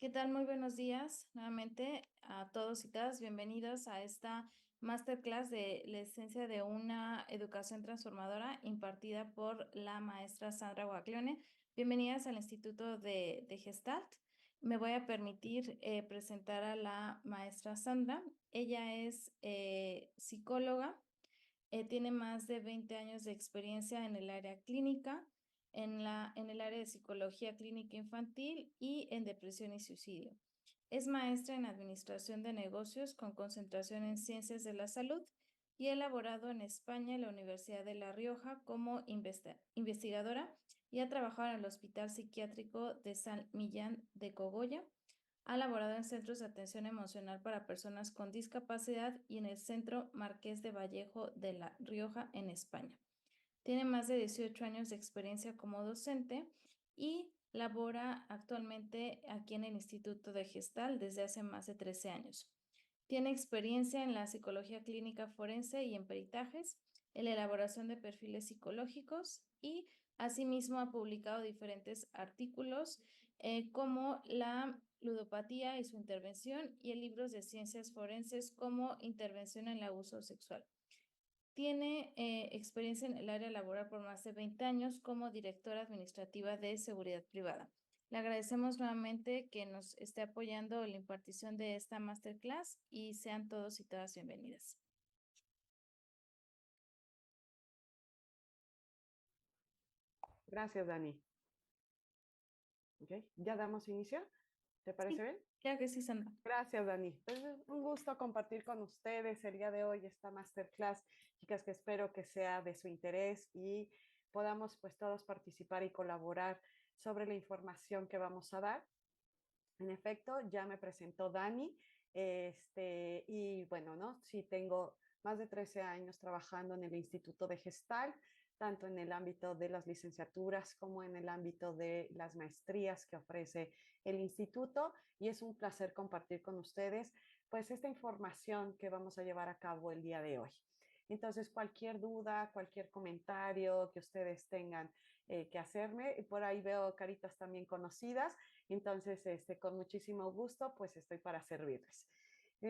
¿Qué tal? Muy buenos días nuevamente a todos y todas. Bienvenidos a esta masterclass de la esencia de una educación transformadora impartida por la maestra Sandra Guaglione. Bienvenidas al Instituto de Gestalt. Me voy a permitir presentar a la maestra Sandra. Ella es psicóloga, tiene más de 20 años de experiencia en el área clínica, en el área de psicología clínica infantil y en depresión y suicidio. Es maestra en administración de negocios con concentración en ciencias de la salud y ha elaborado en España en la Universidad de La Rioja como investigadora y ha trabajado en el Hospital Psiquiátrico de San Millán de Cogolla. Ha laborado en centros de atención emocional para personas con discapacidad y en el Centro Marqués de Vallejo de La Rioja, en España. Tiene más de 18 años de experiencia como docente y labora actualmente aquí en el Instituto de Gestal desde hace más de 13 años. Tiene experiencia en la psicología clínica forense y en peritajes, en la elaboración de perfiles psicológicos y asimismo ha publicado diferentes artículos como la ludopatía y su intervención y en libros de ciencias forenses como intervención en el abuso sexual. Tiene experiencia en el área laboral por más de 20 años como directora administrativa de seguridad privada. Le agradecemos nuevamente que nos esté apoyando en la impartición de esta masterclass y sean todos y todas bienvenidas. Gracias, Dani. Ok, ¿ya damos inicio? ¿Te parece Sí, bien? claro que sí, Sandra. Gracias, Dani. Pues es un gusto compartir con ustedes el día de hoy esta masterclass, chicas, que espero que sea de su interés y podamos pues todos participar y colaborar sobre la información que vamos a dar. En efecto, ya me presentó Dani, y bueno, ¿no? Sí, tengo más de 13 años trabajando en el Instituto de Gestal, tanto en el ámbito de las licenciaturas como en el ámbito de las maestrías que ofrece el instituto, y es un placer compartir con ustedes pues esta información que vamos a llevar a cabo el día de hoy. Entonces, cualquier duda, cualquier comentario que ustedes tengan que hacerme, por ahí veo caritas también conocidas. Entonces, con muchísimo gusto, pues estoy para servirles.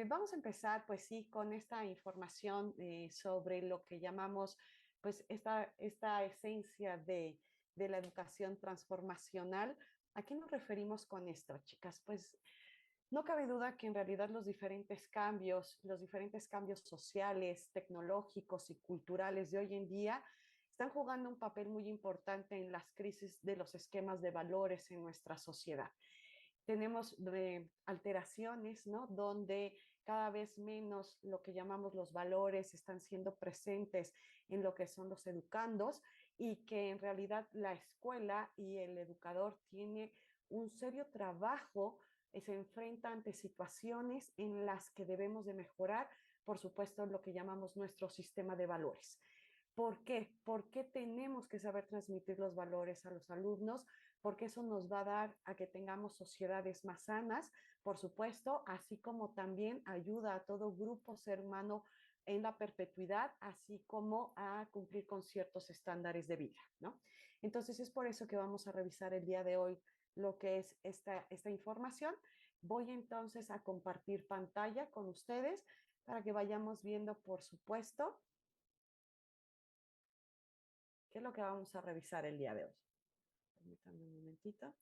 Vamos a empezar, pues sí, con esta información sobre lo que llamamos, pues, esta esencia de la educación transformacional. ¿A qué nos referimos con esto, chicas? Pues no cabe duda que en realidad los diferentes cambios sociales, tecnológicos y culturales de hoy en día están jugando un papel muy importante en las crisis de los esquemas de valores en nuestra sociedad. Tenemos alteraciones, ¿no? Donde cada vez menos lo que llamamos los valores están siendo presentes en lo que son los educandos, y que en realidad la escuela y el educador tiene un serio trabajo, se enfrenta ante situaciones en las que debemos de mejorar, por supuesto, lo que llamamos nuestro sistema de valores. ¿Por qué? ¿Por qué tenemos que saber transmitir los valores a los alumnos? Porque eso nos va a dar a que tengamos sociedades más sanas, por supuesto, así como también ayuda a todo grupo ser humano en la perpetuidad, así como a cumplir con ciertos estándares de vida, ¿no? Entonces es por eso que vamos a revisar el día de hoy lo que es esta información. Voy entonces a compartir pantalla con ustedes para que vayamos viendo, por supuesto, qué es lo que vamos a revisar el día de hoy. Permítanme un momentito.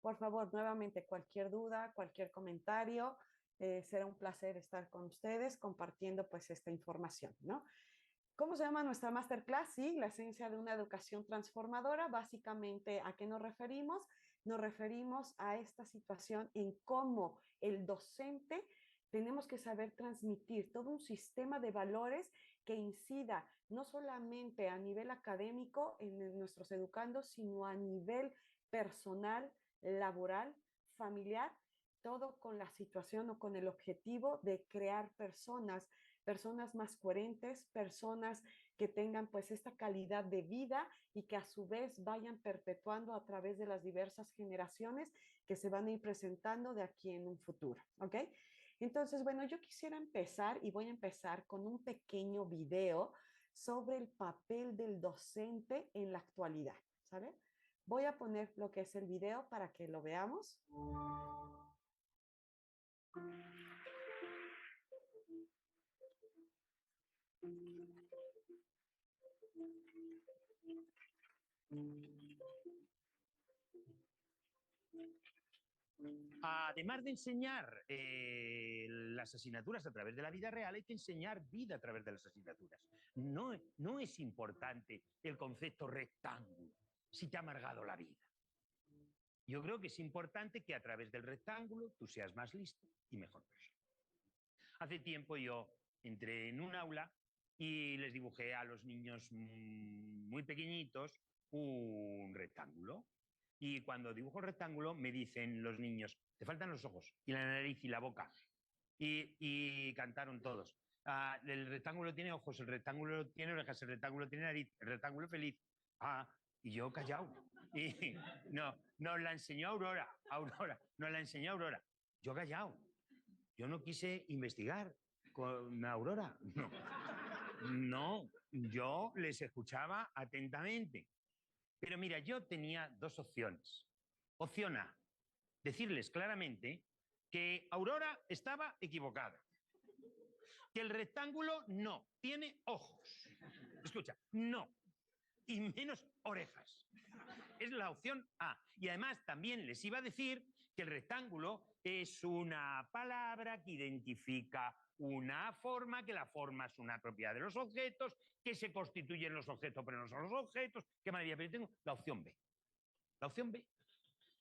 Por favor, nuevamente, cualquier duda, cualquier comentario, será un placer estar con ustedes compartiendo pues esta información, ¿no? ¿Cómo se llama nuestra masterclass? Sí, la esencia de una educación transformadora. Básicamente, ¿a qué nos referimos? Nos referimos a esta situación en cómo el docente tenemos que saber transmitir todo un sistema de valores que incida no solamente a nivel académico en nuestros educandos, sino a nivel personal, laboral, familiar, todo con la situación o con el objetivo de crear personas más coherentes, personas que tengan pues esta calidad de vida y que a su vez vayan perpetuando a través de las diversas generaciones que se van a ir presentando de aquí en un futuro, ¿ok? Entonces, bueno, yo quisiera empezar y voy a empezar con un pequeño video sobre el papel del docente en la actualidad, ¿sabe? Voy a poner lo que es el video para que lo veamos. Además de enseñar las asignaturas a través de la vida real, hay que enseñar vida a través de las asignaturas. No es importante el concepto rectángulo si te ha amargado la vida. Yo creo que es importante que a través del rectángulo tú seas más listo y mejor persona. Hace tiempo yo entré en un aula y les dibujé a los niños muy pequeñitos un rectángulo. Y cuando dibujo el rectángulo me dicen los niños, te faltan los ojos y la nariz y la boca. Y cantaron todos. El rectángulo tiene ojos, el rectángulo tiene orejas, el rectángulo tiene nariz, el rectángulo es feliz. Y yo callado. Y nos la enseñó Aurora, nos la enseñó Aurora. Yo callado. Yo no quise investigar con Aurora. No, yo les escuchaba atentamente. Pero mira, yo tenía dos opciones. Opción A, decirles claramente que Aurora estaba equivocada. Que el rectángulo no tiene ojos. Escucha, no. Y menos orejas. Es la opción A. Y además también les iba a decir que el rectángulo es una palabra que identifica una forma, que la forma es una propiedad de los objetos, que se constituyen los objetos, pero no son los objetos. Qué maravilla, pero yo tengo la opción B. La opción B.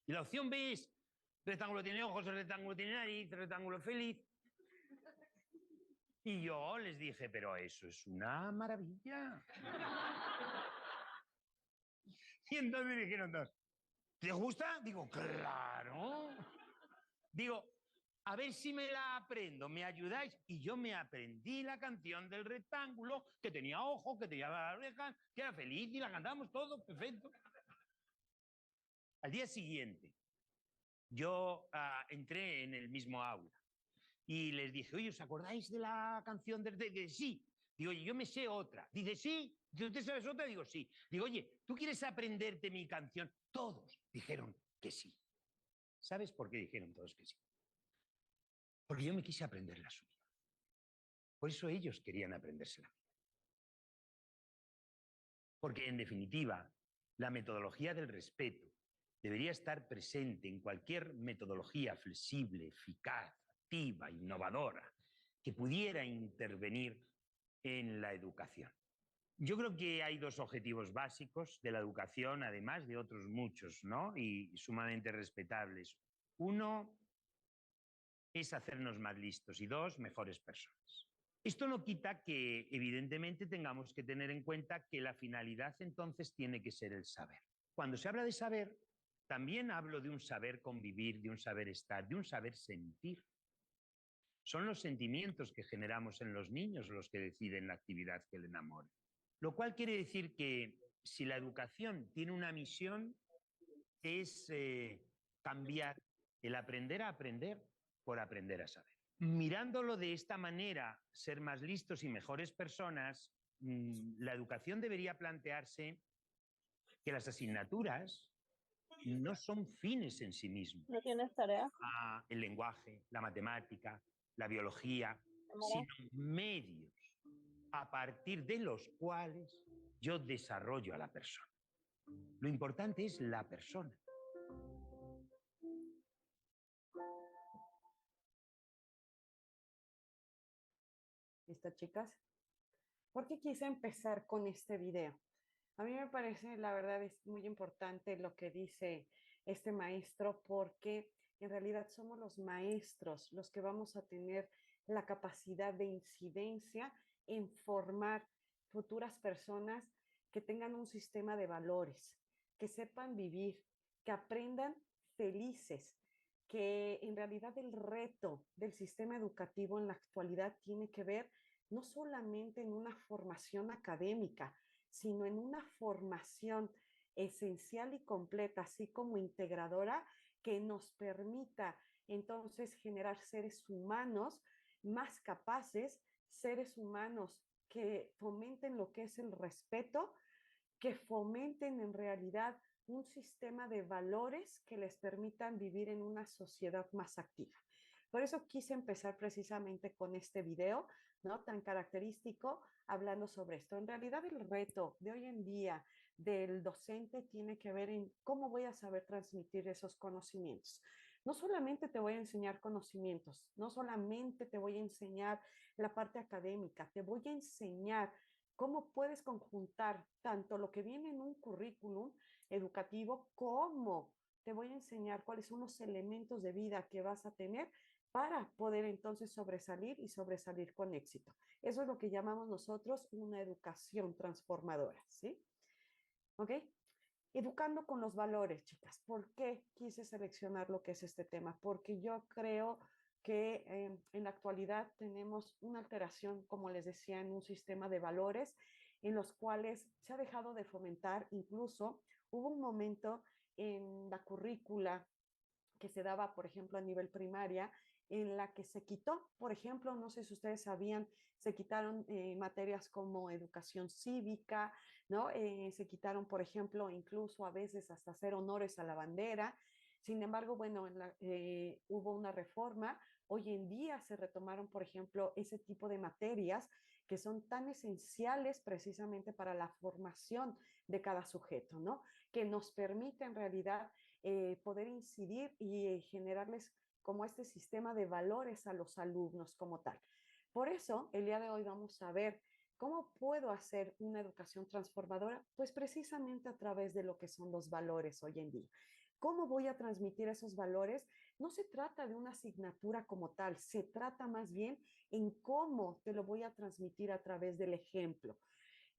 Y la opción B es, el rectángulo tiene ojos, el rectángulo tiene nariz, el rectángulo es feliz. Y yo les dije, pero eso es una maravilla. Y entonces me dijeron todos, ¿te gusta? Digo, claro. Digo, a ver si me la aprendo, ¿me ayudáis? Y yo me aprendí la canción del rectángulo, que tenía ojos, que tenía las orejas, que era feliz y la cantamos todos, perfecto. Al día siguiente, yo entré en el mismo aula y les dije, oye, ¿os acordáis de la canción del... Sí. Digo, oye, yo me sé otra. Dice, sí. ¿Tú te sabes otra? Digo, sí. Digo, oye, ¿tú quieres aprenderte mi canción? Todos dijeron que sí. ¿Sabes por qué dijeron todos que sí? Porque yo me quise aprender la suya. Por eso ellos querían aprendérsela. Porque, en definitiva, la metodología del respeto debería estar presente en cualquier metodología flexible, eficaz, activa, innovadora, que pudiera intervenir en la educación. Yo creo que hay dos objetivos básicos de la educación, además de otros muchos, ¿no? Y sumamente respetables. Uno es hacernos más listos y dos, mejores personas. Esto no quita que, evidentemente, tengamos que tener en cuenta que la finalidad entonces tiene que ser el saber. Cuando se habla de saber, también hablo de un saber convivir, de un saber estar, de un saber sentir. Son los sentimientos que generamos en los niños los que deciden la actividad que le enamora. Lo cual quiere decir que si la educación tiene una misión es cambiar el aprender a aprender por aprender a saber. Mirándolo de esta manera, ser más listos y mejores personas, la educación debería plantearse que las asignaturas no son fines en sí mismos. ¿No tienes tarea? El lenguaje, la matemática, la biología, sino medios a partir de los cuales yo desarrollo a la persona. Lo importante es la persona. ¿Listo, chicas? ¿Por qué quise empezar con este video? A mí me parece, la verdad, es muy importante lo que dice este maestro, porque en realidad somos los maestros los que vamos a tener la capacidad de incidencia en formar futuras personas que tengan un sistema de valores, que sepan vivir, que aprendan felices, que en realidad el reto del sistema educativo en la actualidad tiene que ver no solamente en una formación académica, sino en una formación esencial y completa, así como integradora, que nos permita entonces generar seres humanos más capaces, seres humanos que fomenten lo que es el respeto que fomenten en realidad un sistema de valores que les permitan vivir en una sociedad más activa. Por eso quise empezar precisamente con este video, ¿no? Tan característico, hablando sobre esto. En realidad, el reto de hoy en día del docente tiene que ver en cómo voy a saber transmitir esos conocimientos. No solamente te voy a enseñar conocimientos, no solamente te voy a enseñar la parte académica, te voy a enseñar cómo puedes conjuntar tanto lo que viene en un currículum educativo como te voy a enseñar cuáles son los elementos de vida que vas a tener para poder entonces sobresalir y sobresalir con éxito. Eso es lo que llamamos nosotros una educación transformadora, ¿sí? ¿Ok? Educando con los valores, chicas. ¿Por qué quise seleccionar lo que es este tema? Porque yo creo que en la actualidad tenemos una alteración, como les decía, en un sistema de valores en los cuales se ha dejado de fomentar. Incluso hubo un momento en la currícula que se daba, por ejemplo, a nivel primaria, en la que se quitó, por ejemplo, no sé si ustedes sabían, se quitaron materias como educación cívica, ¿no? Se quitaron, por ejemplo, incluso a veces hasta hacer honores a la bandera. Sin embargo, bueno, hubo una reforma. Hoy en día se retomaron, por ejemplo, ese tipo de materias que son tan esenciales precisamente para la formación de cada sujeto, ¿no? Que nos permite en realidad poder incidir y generarles como este sistema de valores a los alumnos como tal. Por eso, el día de hoy vamos a ver cómo puedo hacer una educación transformadora, pues precisamente a través de lo que son los valores hoy en día. ¿Cómo voy a transmitir esos valores? No se trata de una asignatura como tal, se trata más bien en cómo te lo voy a transmitir a través del ejemplo.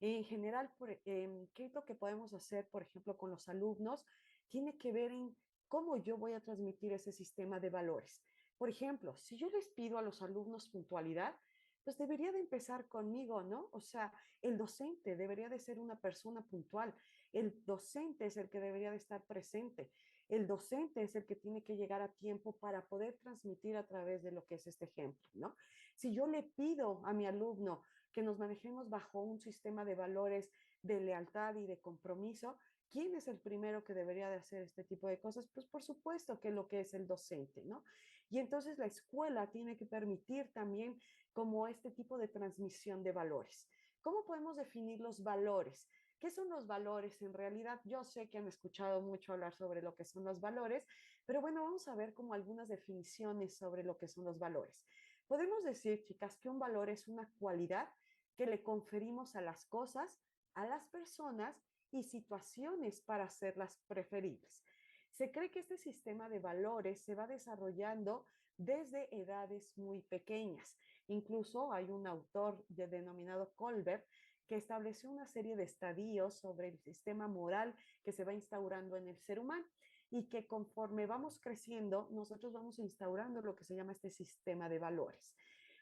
En general, ¿qué es lo que podemos hacer, por ejemplo, con los alumnos? Tiene que ver en cómo yo voy a transmitir ese sistema de valores. Por ejemplo, si yo les pido a los alumnos puntualidad, pues debería de empezar conmigo, ¿no? O sea, el docente debería de ser una persona puntual. El docente es el que debería de estar presente. El docente es el que tiene que llegar a tiempo para poder transmitir a través de lo que es este ejemplo, ¿no? Si yo le pido a mi alumno que nos manejemos bajo un sistema de valores de lealtad y de compromiso, ¿quién es el primero que debería de hacer este tipo de cosas? Pues por supuesto que lo que es el docente, ¿no? Y entonces la escuela tiene que permitir también como este tipo de transmisión de valores. ¿Cómo podemos definir los valores? ¿Qué son los valores? En realidad, yo sé que han escuchado mucho hablar sobre lo que son los valores, pero bueno, vamos a ver como algunas definiciones sobre lo que son los valores. Podemos decir, chicas, que un valor es una cualidad que le conferimos a las cosas, a las personas y situaciones para hacerlas preferibles. Se cree que este sistema de valores se va desarrollando desde edades muy pequeñas. Incluso hay un autor denominado Colbert que estableció una serie de estadios sobre el sistema moral que se va instaurando en el ser humano y que conforme vamos creciendo, nosotros vamos instaurando lo que se llama este sistema de valores.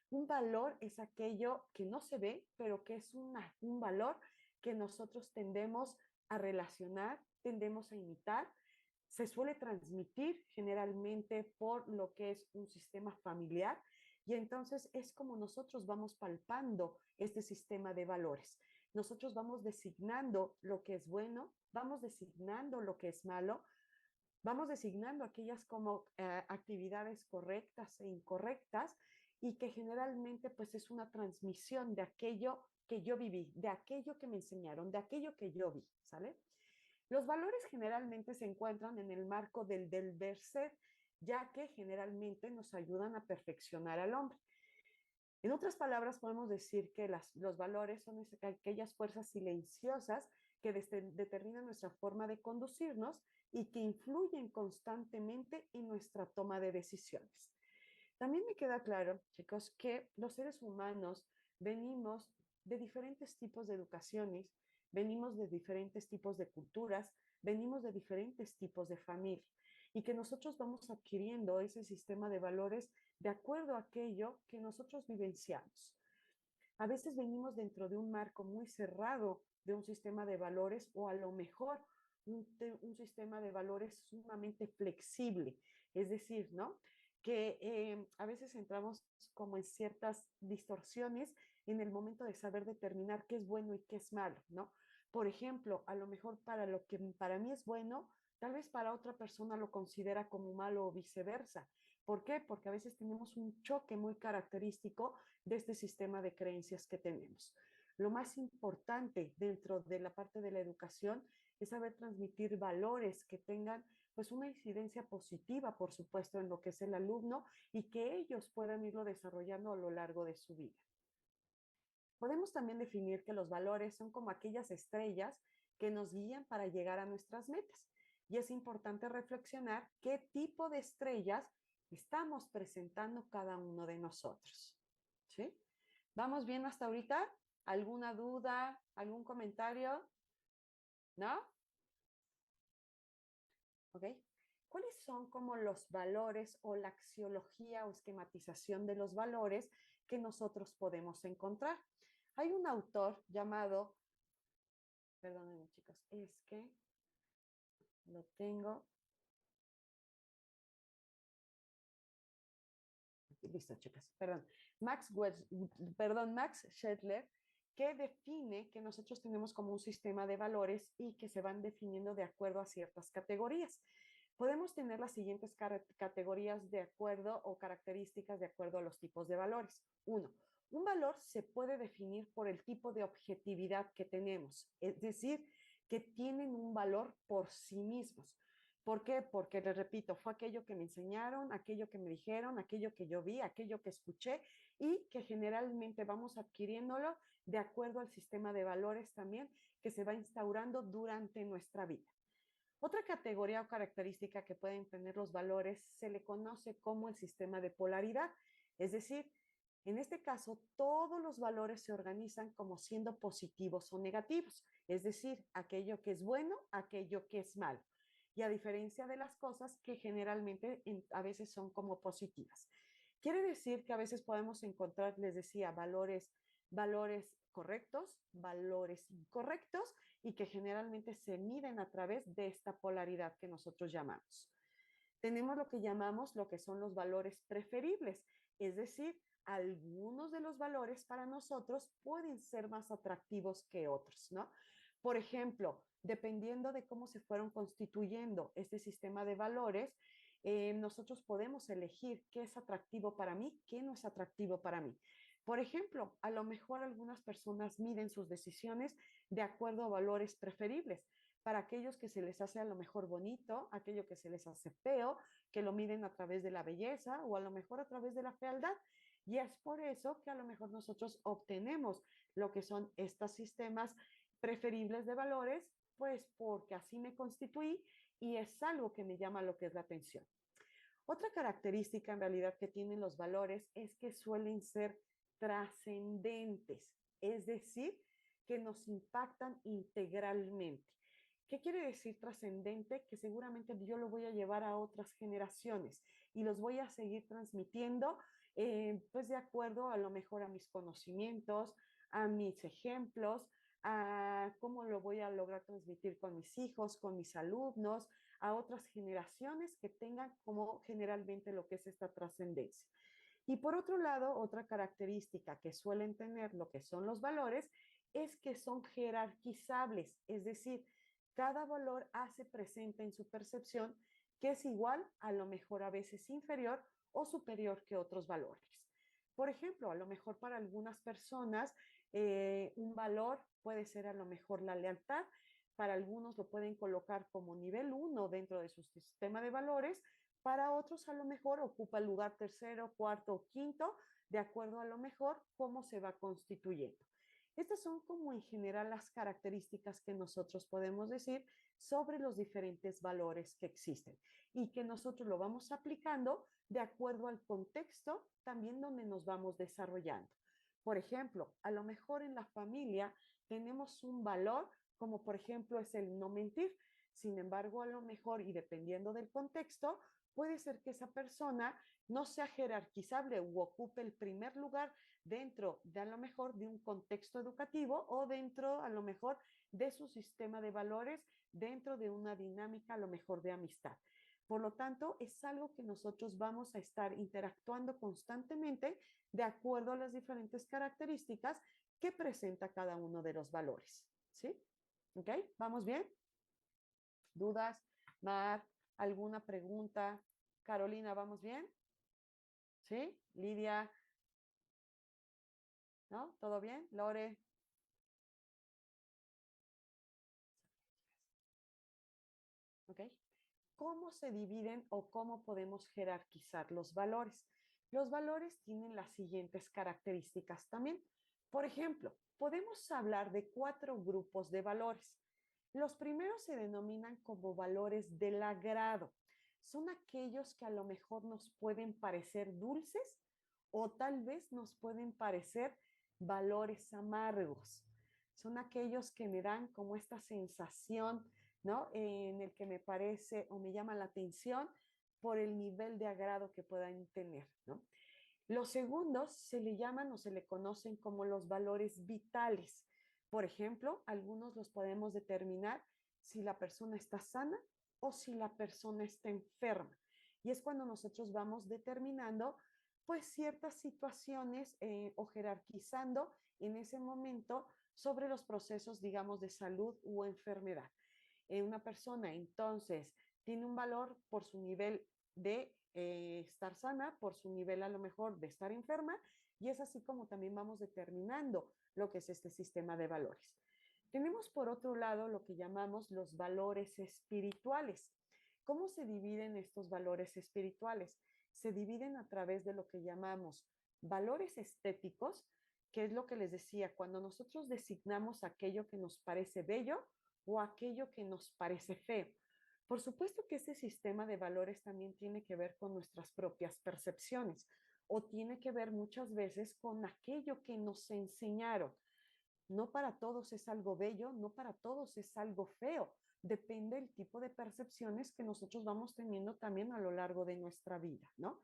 Un valor es aquello que no se ve, pero que es un valor que nosotros tendemos a relacionar, tendemos a imitar. Se suele transmitir generalmente por lo que es un sistema familiar y entonces es como nosotros vamos palpando este sistema de valores. Nosotros vamos designando lo que es bueno, vamos designando lo que es malo, vamos designando aquellas como actividades correctas e incorrectas y que generalmente pues es una transmisión de aquello que yo viví, de aquello que me enseñaron, de aquello que yo vi, ¿sale? Los valores generalmente se encuentran en el marco del deber ser, ya que generalmente nos ayudan a perfeccionar al hombre. En otras palabras, podemos decir que los valores son aquellas fuerzas silenciosas que determinan nuestra forma de conducirnos y que influyen constantemente en nuestra toma de decisiones. También me queda claro, chicos, que los seres humanos venimos de diferentes tipos de educaciones, venimos de diferentes tipos de culturas, venimos de diferentes tipos de familia y que nosotros vamos adquiriendo ese sistema de valores de acuerdo a aquello que nosotros vivenciamos. A veces venimos dentro de un marco muy cerrado de un sistema de valores o a lo mejor un sistema de valores sumamente flexible, es decir, ¿no? Que a veces entramos como en ciertas distorsiones en el momento de saber determinar qué es bueno y qué es malo, ¿no? Por ejemplo, a lo mejor para lo que para mí es bueno, tal vez para otra persona lo considera como malo o viceversa. ¿Por qué? Porque a veces tenemos un choque muy característico de este sistema de creencias que tenemos. Lo más importante dentro de la parte de la educación es saber transmitir valores que tengan pues una incidencia positiva, por supuesto, en lo que es el alumno y que ellos puedan irlo desarrollando a lo largo de su vida. Podemos también definir que los valores son como aquellas estrellas que nos guían para llegar a nuestras metas. Y es importante reflexionar qué tipo de estrellas estamos presentando cada uno de nosotros. ¿Sí? ¿Vamos bien hasta ahorita? ¿Alguna duda? ¿Algún comentario? ¿No? ¿Ok? ¿Cuáles son como los valores o la axiología o esquematización de los valores que nosotros podemos encontrar? Hay un autor llamado, perdónenme chicos, es que lo tengo. Listo, chicas, perdón. Max Schettler, que define que nosotros tenemos como un sistema de valores y que se van definiendo de acuerdo a ciertas categorías. Podemos tener las siguientes categorías de acuerdo o características de acuerdo a los tipos de valores. Uno, un valor se puede definir por el tipo de objetividad que tenemos, es decir, que tienen un valor por sí mismos. ¿Por qué? Porque, les repito, fue aquello que me enseñaron, aquello que me dijeron, aquello que yo vi, aquello que escuché y que generalmente vamos adquiriéndolo de acuerdo al sistema de valores también que se va instaurando durante nuestra vida. Otra categoría o característica que pueden tener los valores se le conoce como el sistema de polaridad, es decir, en este caso, todos los valores se organizan como siendo positivos o negativos, es decir, aquello que es bueno, aquello que es malo. Y a diferencia de las cosas que generalmente a veces son como positivas. Quiere decir que a veces podemos encontrar, les decía, valores correctos, valores incorrectos y que generalmente se miden a través de esta polaridad que nosotros llamamos. Tenemos lo que llamamos lo que son los valores preferibles, es decir, algunos de los valores para nosotros pueden ser más atractivos que otros, ¿no? Por ejemplo, dependiendo de cómo se fueron constituyendo este sistema de valores, nosotros podemos elegir qué es atractivo para mí, qué no es atractivo para mí. Por ejemplo, a lo mejor algunas personas miden sus decisiones de acuerdo a valores preferibles. Para aquellos que se les hace a lo mejor bonito, aquello que se les hace feo, que lo miden a través de la belleza o a lo mejor a través de la fealdad. Y es por eso que a lo mejor nosotros obtenemos lo que son estos sistemas preferibles de valores, pues porque así me constituí y es algo que me llama lo que es la atención. Otra característica en realidad que tienen los valores es que suelen ser trascendentes, es decir, que nos impactan integralmente. ¿Qué quiere decir trascendente? Que seguramente yo lo voy a llevar a otras generaciones y los voy a seguir transmitiendo, pues de acuerdo a lo mejor a mis conocimientos, a mis ejemplos, a cómo lo voy a lograr transmitir con mis hijos, con mis alumnos, a otras generaciones que tengan como generalmente lo que es esta trascendencia. Y por otro lado, otra característica que suelen tener lo que son los valores es que son jerarquizables, es decir, cada valor hace presente en su percepción que es igual, a lo mejor a veces inferior o superior que otros valores. Por ejemplo, a lo mejor para algunas personas un valor puede ser a lo mejor la lealtad, para algunos lo pueden colocar como nivel 1 dentro de su sistema de valores, para otros a lo mejor ocupa el lugar tercero, cuarto o quinto, de acuerdo a lo mejor cómo se va constituyendo. Estas son como en general las características que nosotros podemos decir sobre los diferentes valores que existen y que nosotros lo vamos aplicando de acuerdo al contexto también donde nos vamos desarrollando. Por ejemplo, a lo mejor en la familia tenemos un valor como por ejemplo es el no mentir. Sin embargo, a lo mejor y dependiendo del contexto, puede ser que esa persona no sea jerarquizable u ocupe el primer lugar dentro de a lo mejor de un contexto educativo o dentro a lo mejor de su sistema de valores, dentro de una dinámica a lo mejor de amistad. Por lo tanto, es algo que nosotros vamos a estar interactuando constantemente de acuerdo a las diferentes características que presenta cada uno de los valores. ¿Sí? ¿Ok? ¿Vamos bien? ¿Dudas? Mar, ¿alguna pregunta? Carolina, ¿vamos bien? ¿Sí? Lidia, ¿no? ¿Todo bien? Lore. ¿Ok? ¿Cómo se dividen o cómo podemos jerarquizar los valores? Los valores tienen las siguientes características también. Por ejemplo, podemos hablar de 4 grupos de valores. Los primeros se denominan como valores del agrado. Son aquellos que a lo mejor nos pueden parecer dulces o tal vez nos pueden parecer valores amargos. Son aquellos que me dan como esta sensación, ¿no? En el que me parece o me llama la atención por el nivel de agrado que puedan tener, ¿no? Los segundos se le llaman o se le conocen como los valores vitales. Por ejemplo, algunos los podemos determinar si la persona está sana o si la persona está enferma. Y es cuando nosotros vamos determinando pues ciertas situaciones o jerarquizando en ese momento sobre los procesos, digamos, de salud o enfermedad. Una persona entonces tiene un valor por su nivel de estar sana, por su nivel a lo mejor de estar enferma, y es así como también vamos determinando lo que es este sistema de valores. Tenemos por otro lado lo que llamamos los valores espirituales. ¿Cómo se dividen estos valores espirituales? Se dividen a través de lo que llamamos valores estéticos, que es lo que les decía, cuando nosotros designamos aquello que nos parece bello o aquello que nos parece feo. Por supuesto que este sistema de valores también tiene que ver con nuestras propias percepciones o tiene que ver muchas veces con aquello que nos enseñaron. No para todos es algo bello, no para todos es algo feo. Depende del tipo de percepciones que nosotros vamos teniendo también a lo largo de nuestra vida, ¿no?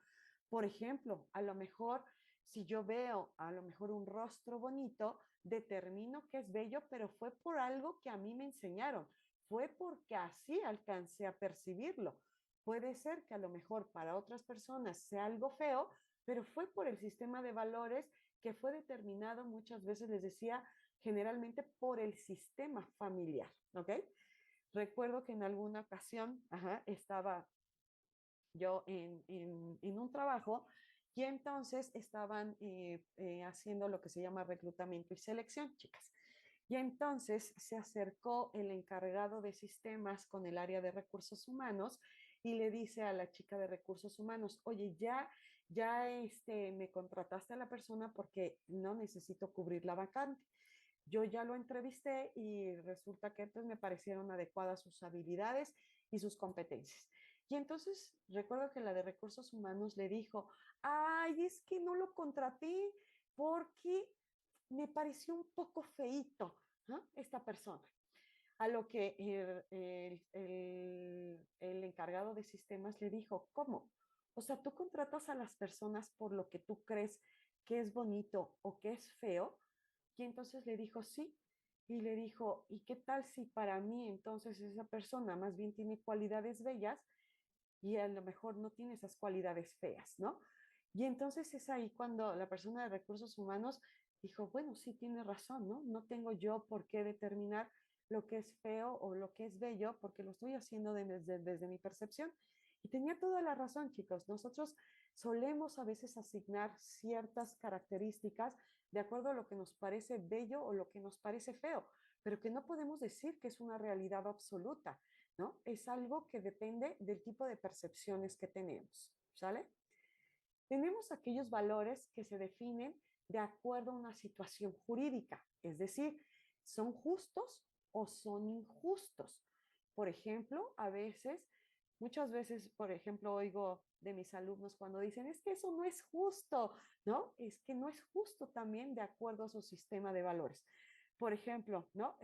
Por ejemplo, a lo mejor si yo veo a lo mejor un rostro bonito, determino que es bello, pero fue por algo que a mí me enseñaron, fue porque así alcancé a percibirlo. Puede ser que a lo mejor para otras personas sea algo feo, pero fue por el sistema de valores que fue determinado muchas veces, les decía, generalmente por el sistema familiar, ¿ok? Recuerdo que en alguna ocasión estaba yo en un trabajo y entonces estaban haciendo lo que se llama reclutamiento y selección, chicas. Y entonces se acercó el encargado de sistemas con el área de recursos humanos y le dice a la chica de recursos humanos, oye, me contrataste a la persona porque no necesito cubrir la vacante. Yo ya lo entrevisté y resulta que pues, me parecieron adecuadas sus habilidades y sus competencias. Y entonces recuerdo que la de recursos humanos le dijo, ay, es que no lo contraté porque me pareció un poco feíto, ¿no? Esta persona. A lo que el encargado de sistemas le dijo, ¿cómo? O sea, tú contratas a las personas por lo que tú crees que es bonito o que es feo. Y entonces le dijo, sí. Y le dijo, ¿y qué tal si para mí entonces esa persona más bien tiene cualidades bellas y a lo mejor no tiene esas cualidades feas, ¿no? Y entonces es ahí cuando la persona de recursos humanos dijo, bueno, sí tiene razón, ¿no? No tengo yo por qué determinar lo que es feo o lo que es bello, porque lo estoy haciendo desde mi percepción. Y tenía toda la razón, chicos. Nosotros solemos a veces asignar ciertas características de acuerdo a lo que nos parece bello o lo que nos parece feo, pero que no podemos decir que es una realidad absoluta, ¿no? Es algo que depende del tipo de percepciones que tenemos, ¿sale? Tenemos aquellos valores que se definen de acuerdo a una situación jurídica, es decir, ¿son justos o son injustos? Por ejemplo, muchas veces, por ejemplo, oigo de mis alumnos cuando dicen, es que eso no es justo, ¿no? Es que no es justo también de acuerdo a su sistema de valores. Por ejemplo, ¿no?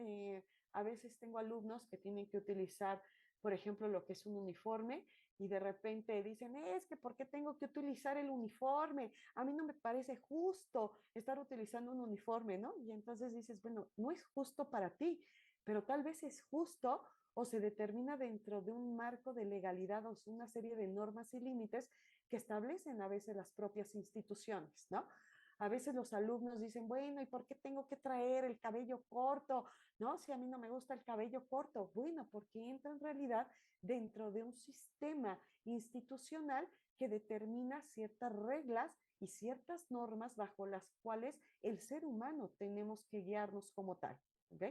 A veces tengo alumnos que tienen que utilizar, por ejemplo, lo que es un uniforme y de repente dicen, es que ¿por qué tengo que utilizar el uniforme? A mí no me parece justo estar utilizando un uniforme, ¿no? Y entonces dices, bueno, no es justo para ti, pero tal vez es justo o se determina dentro de un marco de legalidad o una serie de normas y límites que establecen a veces las propias instituciones, ¿no? A veces los alumnos dicen, bueno, ¿y por qué tengo que traer el cabello corto? No, si a mí no me gusta el cabello corto. Bueno, porque entra en realidad dentro de un sistema institucional que determina ciertas reglas y ciertas normas bajo las cuales el ser humano tenemos que guiarnos como tal. ¿Ok?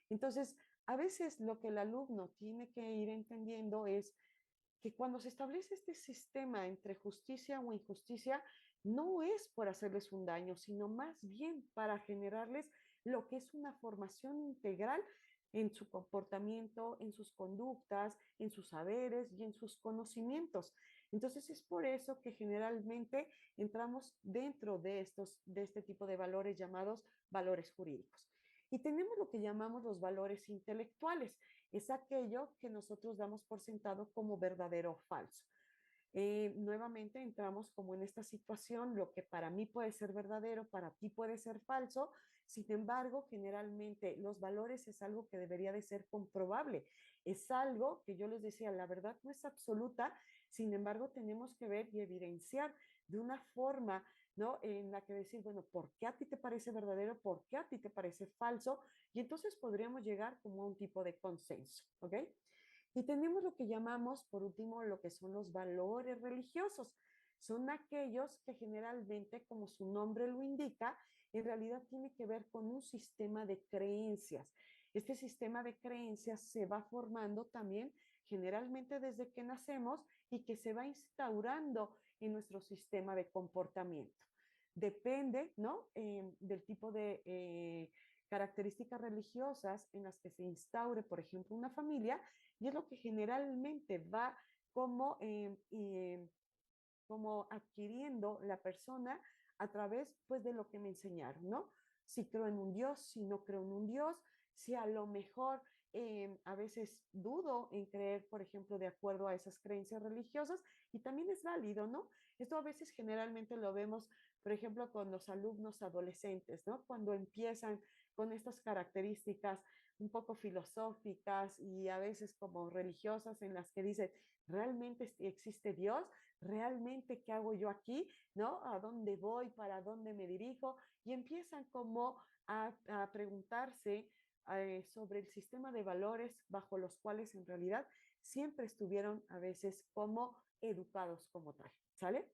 Entonces, a veces lo que el alumno tiene que ir entendiendo es que cuando se establece este sistema entre justicia o injusticia, no es por hacerles un daño, sino más bien para generarles lo que es una formación integral en su comportamiento, en sus conductas, en sus saberes y en sus conocimientos. Entonces es por eso que generalmente entramos dentro de este tipo de valores llamados valores jurídicos. Y tenemos lo que llamamos los valores intelectuales. Es aquello que nosotros damos por sentado como verdadero o falso. Nuevamente entramos como en esta situación, lo que para mí puede ser verdadero, para ti puede ser falso. Sin embargo, generalmente los valores es algo que debería de ser comprobable. Es algo que yo les decía, la verdad no es absoluta, sin embargo tenemos que ver y evidenciar de una forma, ¿no? En la que decir, bueno, ¿por qué a ti te parece verdadero? ¿Por qué a ti te parece falso? Y entonces podríamos llegar como a un tipo de consenso, ¿ok? Y tenemos lo que llamamos, por último, lo que son los valores religiosos. Son aquellos que generalmente, como su nombre lo indica, en realidad tiene que ver con un sistema de creencias. Este sistema de creencias se va formando también generalmente desde que nacemos y que se va instaurando en nuestro sistema de comportamiento. Depende, ¿no? Del tipo de características religiosas en las que se instaure, por ejemplo, una familia, y es lo que generalmente va como, como adquiriendo la persona a través pues de lo que me enseñaron, ¿no? Si creo en un Dios, si no creo en un Dios, si a lo mejor a veces dudo en creer, por ejemplo, de acuerdo a esas creencias religiosas, y también es válido, ¿no? Esto a veces generalmente lo vemos, por ejemplo, con los alumnos adolescentes, ¿no? Cuando empiezan con estas características un poco filosóficas y a veces como religiosas en las que dicen, ¿realmente existe Dios? ¿Realmente qué hago yo aquí? ¿No? ¿A dónde voy? ¿Para dónde me dirijo? Y empiezan como a preguntarse sobre el sistema de valores bajo los cuales en realidad siempre estuvieron a veces como educados como tal, ¿sale?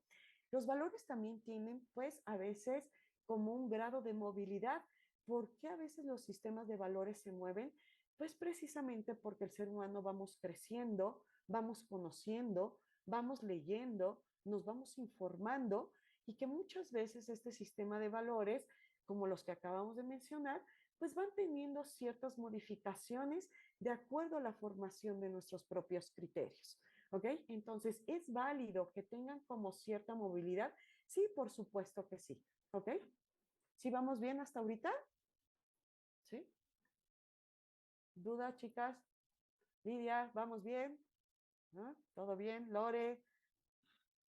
Los valores también tienen pues a veces como un grado de movilidad. ¿Por qué a veces los sistemas de valores se mueven? Pues precisamente porque el ser humano vamos creciendo, vamos conociendo, vamos leyendo, nos vamos informando y que muchas veces este sistema de valores, como los que acabamos de mencionar, pues van teniendo ciertas modificaciones de acuerdo a la formación de nuestros propios criterios. ¿Ok? Entonces, ¿es válido que tengan como cierta movilidad? Sí, por supuesto que sí. ¿Ok? ¿Sí vamos bien hasta ahorita? ¿Sí? ¿Duda, chicas? Lidia, ¿vamos bien? ¿No? ¿Todo bien? Lore,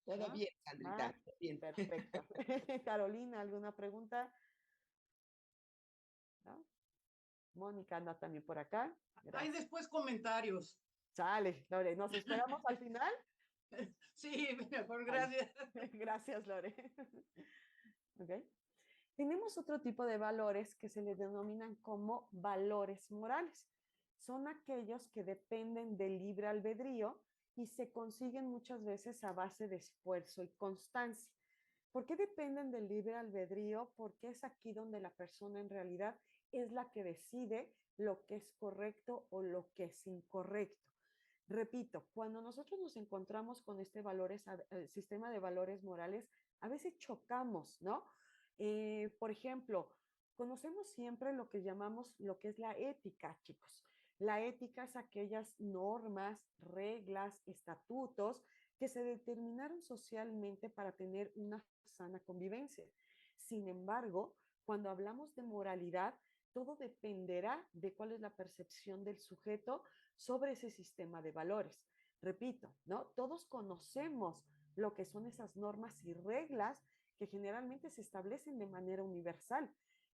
Todo ¿no? bien, Sandrita, Mar, todo bien. perfecto. Carolina, ¿alguna pregunta? ¿No? Mónica anda también por acá. Hay Gracias. después comentarios. Sale, Lore, ¿nos esperamos al final? Sí, mejor, Vale. gracias. Gracias, Lore. Ok. Tenemos otro tipo de valores que se le denominan como valores morales. Son aquellos que dependen del libre albedrío y se consiguen muchas veces a base de esfuerzo y constancia. ¿Por qué dependen del libre albedrío? Porque es aquí donde la persona en realidad es la que decide lo que es correcto o lo que es incorrecto. Repito, cuando nosotros nos encontramos con este sistema de valores morales, a veces chocamos, ¿no? Por ejemplo, conocemos siempre lo que llamamos lo que es la ética, chicos. La ética es aquellas normas, reglas, estatutos que se determinaron socialmente para tener una sana convivencia. Sin embargo, cuando hablamos de moralidad, todo dependerá de cuál es la percepción del sujeto sobre ese sistema de valores. Repito, ¿no? Todos conocemos lo que son esas normas y reglas que generalmente se establecen de manera universal,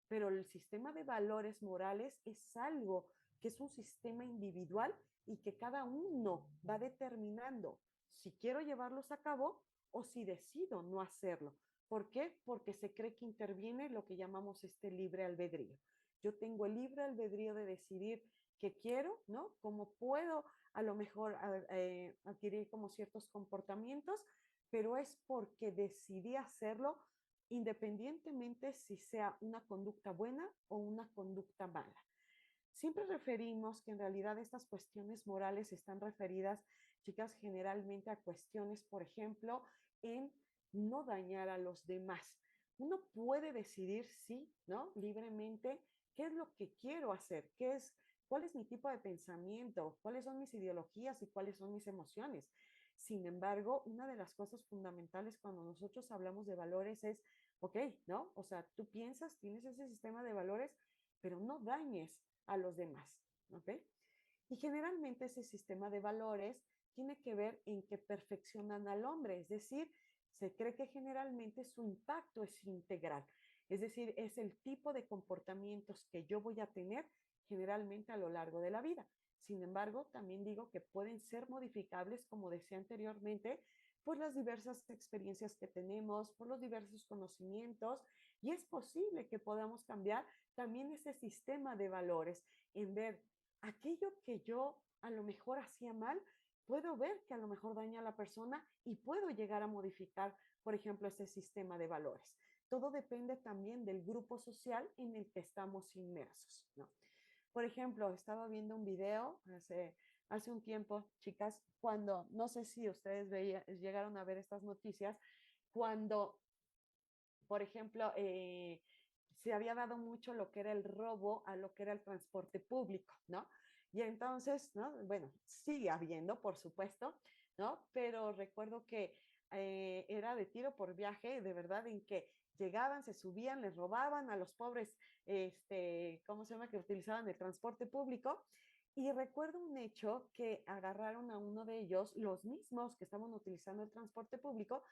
pero el sistema de valores morales es algo que es un sistema individual y que cada uno va determinando si quiero llevarlos a cabo o si decido no hacerlo. ¿Por qué? Porque se cree que interviene lo que llamamos este libre albedrío. Yo tengo el libre albedrío de decidir qué quiero, ¿no? Cómo puedo a lo mejor adquirir como ciertos comportamientos, pero es porque decidí hacerlo independientemente si sea una conducta buena o una conducta mala. Siempre referimos que en realidad estas cuestiones morales están referidas, chicas, generalmente a cuestiones, por ejemplo, en no dañar a los demás. Uno puede decidir, sí, ¿no? Libremente, qué es lo que quiero hacer, cuál es mi tipo de pensamiento, cuáles son mis ideologías y cuáles son mis emociones. Sin embargo, una de las cosas fundamentales cuando nosotros hablamos de valores es, ok, ¿no? O sea, tú piensas, tienes ese sistema de valores, pero no dañes a los demás, ¿ok? Y generalmente ese sistema de valores tiene que ver en que perfeccionan al hombre, es decir, se cree que generalmente su impacto es integral, es decir, es el tipo de comportamientos que yo voy a tener generalmente a lo largo de la vida. Sin embargo, también digo que pueden ser modificables, como decía anteriormente, por las diversas experiencias que tenemos, por los diversos conocimientos, y es posible que podamos cambiar también ese sistema de valores en ver aquello que yo a lo mejor hacía mal, puedo ver que a lo mejor daña a la persona y puedo llegar a modificar, por ejemplo, ese sistema de valores. Todo depende también del grupo social en el que estamos inmersos, ¿no? Por ejemplo, estaba viendo un video hace un tiempo, chicas, cuando, no sé si ustedes llegaron a ver estas noticias, cuando, por ejemplo, se había dado mucho lo que era el robo a lo que era el transporte público, ¿no? Y entonces, ¿no? Bueno, sigue habiendo, por supuesto, ¿no? Pero recuerdo que era de tiro por viaje, de verdad, en que llegaban, se subían, les robaban a los pobres, ¿cómo se llama? Que utilizaban el transporte público. Y recuerdo un hecho que agarraron a uno de ellos, los mismos que estaban utilizando el transporte público,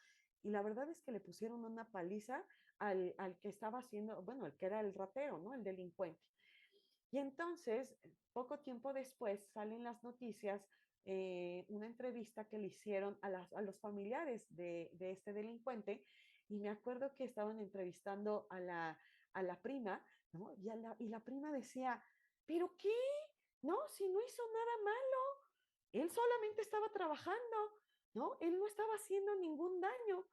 y la verdad es que le pusieron una paliza al que estaba haciendo, bueno, el que era el ratero, ¿no? El delincuente. Y entonces, poco tiempo después, salen las noticias, una entrevista que le hicieron a los familiares de este delincuente, y me acuerdo que estaban entrevistando a la prima, ¿no? Y la prima decía, ¿pero qué? No, si no hizo nada malo, él solamente estaba trabajando, ¿no? Él no estaba haciendo ningún daño.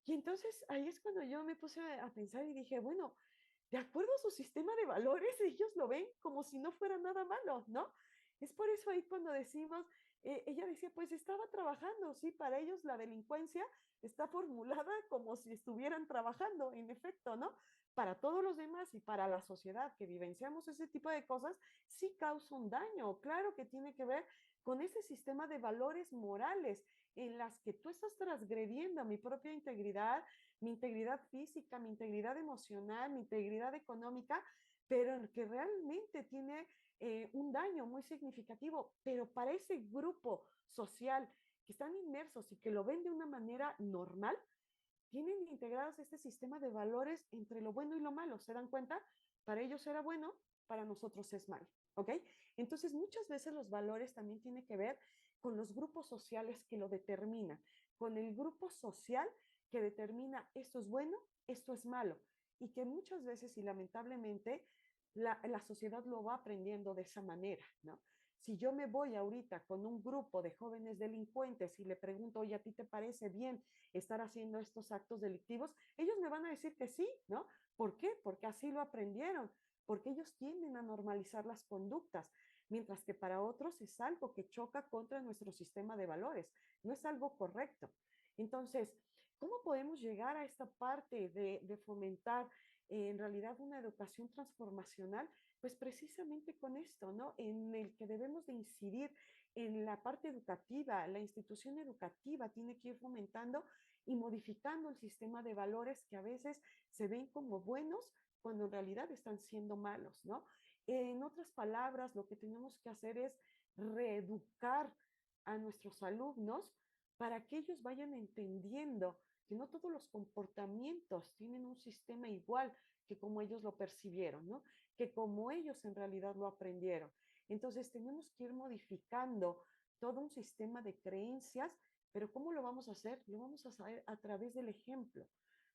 Y entonces ahí es cuando yo me puse a pensar y dije, bueno, de acuerdo a su sistema de valores, ellos lo ven como si no fuera nada malo, ¿no? Es por eso ahí cuando decimos, ella decía, pues estaba trabajando, sí, para ellos la delincuencia está formulada como si estuvieran trabajando, en efecto, ¿no? Para todos los demás y para la sociedad que vivenciamos ese tipo de cosas, sí causa un daño, claro que tiene que ver con ese sistema de valores morales en las que tú estás transgrediendo mi propia integridad, mi integridad física, mi integridad emocional, mi integridad económica, pero el que realmente tiene un daño muy significativo, pero para ese grupo social que están inmersos y que lo ven de una manera normal, tienen integrados este sistema de valores entre lo bueno y lo malo. ¿Se dan cuenta? Para ellos era bueno, para nosotros es malo. ¿Ok? Entonces, muchas veces los valores también tienen que ver con los grupos sociales que lo determinan, con el grupo social que determina esto es bueno, esto es malo, y que muchas veces y lamentablemente la sociedad lo va aprendiendo de esa manera, ¿no? Si yo me voy ahorita con un grupo de jóvenes delincuentes y le pregunto, oye, ¿a ti te parece bien estar haciendo estos actos delictivos? Ellos me van a decir que sí, ¿no? ¿Por qué? Porque así lo aprendieron, porque ellos tienden a normalizar las conductas, mientras que para otros es algo que choca contra nuestro sistema de valores, no es algo correcto. Entonces, ¿cómo podemos llegar a esta parte de fomentar en realidad una educación transformacional? Pues precisamente con esto, ¿no? En el que debemos de incidir en la parte educativa, la institución educativa tiene que ir fomentando y modificando el sistema de valores que a veces se ven como buenos cuando en realidad están siendo malos, ¿no? En otras palabras, lo que tenemos que hacer es reeducar a nuestros alumnos para que ellos vayan entendiendo que no todos los comportamientos tienen un sistema igual que como ellos lo percibieron, ¿no? Que como ellos en realidad lo aprendieron. Entonces tenemos que ir modificando todo un sistema de creencias, pero ¿cómo lo vamos a hacer? Lo vamos a hacer a través del ejemplo.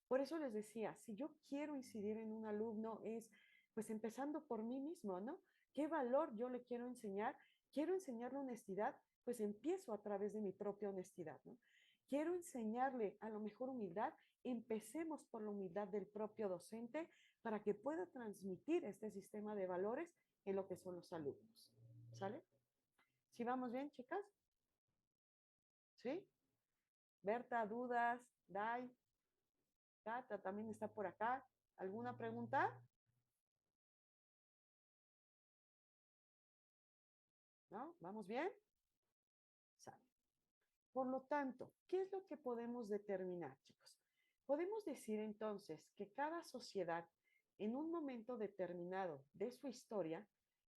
Por eso les decía, si yo quiero incidir en un alumno es, pues empezando por mí mismo, ¿no? ¿Qué valor yo le quiero enseñar? Quiero enseñarle honestidad, pues empiezo a través de mi propia honestidad, ¿no? Quiero enseñarle a lo mejor humildad, empecemos por la humildad del propio docente para que pueda transmitir este sistema de valores en lo que son los alumnos. ¿Sale? ¿Sí vamos bien, chicas? ¿Sí? Berta, dudas, Dai, Cata también está por acá. ¿Alguna pregunta? ¿No? ¿Vamos bien? Sale. Por lo tanto, ¿qué es lo que podemos determinar, chicos? Podemos decir entonces que cada sociedad en un momento determinado de su historia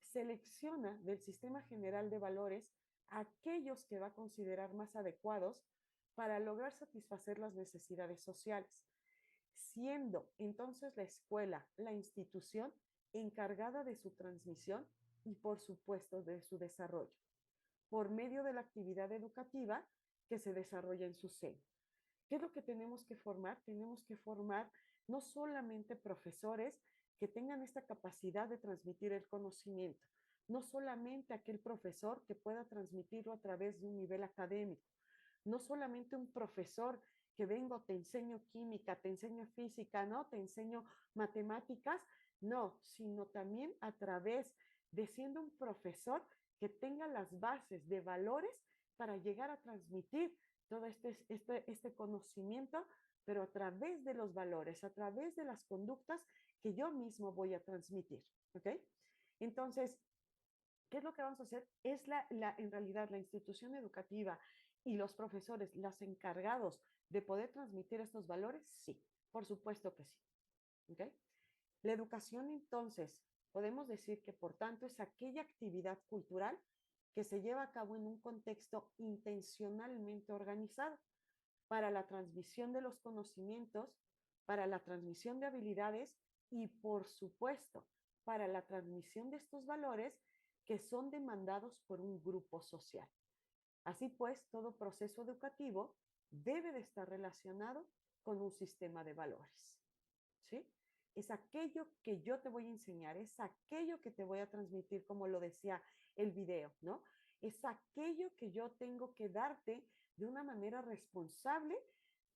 selecciona del sistema general de valores aquellos que va a considerar más adecuados para lograr satisfacer las necesidades sociales, siendo entonces la escuela la institución encargada de su transmisión y por supuesto de su desarrollo, por medio de la actividad educativa que se desarrolla en su seno. ¿Qué es lo que tenemos que formar? Tenemos que formar no solamente profesores que tengan esta capacidad de transmitir el conocimiento, no solamente aquel profesor que pueda transmitirlo a través de un nivel académico, no solamente un profesor que vengo, te enseño química, te enseño física, ¿no? Te enseño matemáticas, no, sino también a través de siendo un profesor que tenga las bases de valores para llegar a transmitir todo este conocimiento, pero a través de los valores, a través de las conductas que yo mismo voy a transmitir, ¿ok? Entonces, ¿qué es lo que vamos a hacer? Es en realidad la institución educativa y los profesores los encargados de poder transmitir estos valores. Sí, por supuesto que sí. ¿Okay? La educación, entonces, podemos decir que, por tanto, es aquella actividad cultural que se lleva a cabo en un contexto intencionalmente organizado para la transmisión de los conocimientos, para la transmisión de habilidades y, por supuesto, para la transmisión de estos valores que son demandados por un grupo social. Así pues, todo proceso educativo debe de estar relacionado con un sistema de valores. ¿Sí? Es aquello que yo te voy a enseñar, es aquello que te voy a transmitir, como lo decía el video, ¿no? Es aquello que yo tengo que darte de una manera responsable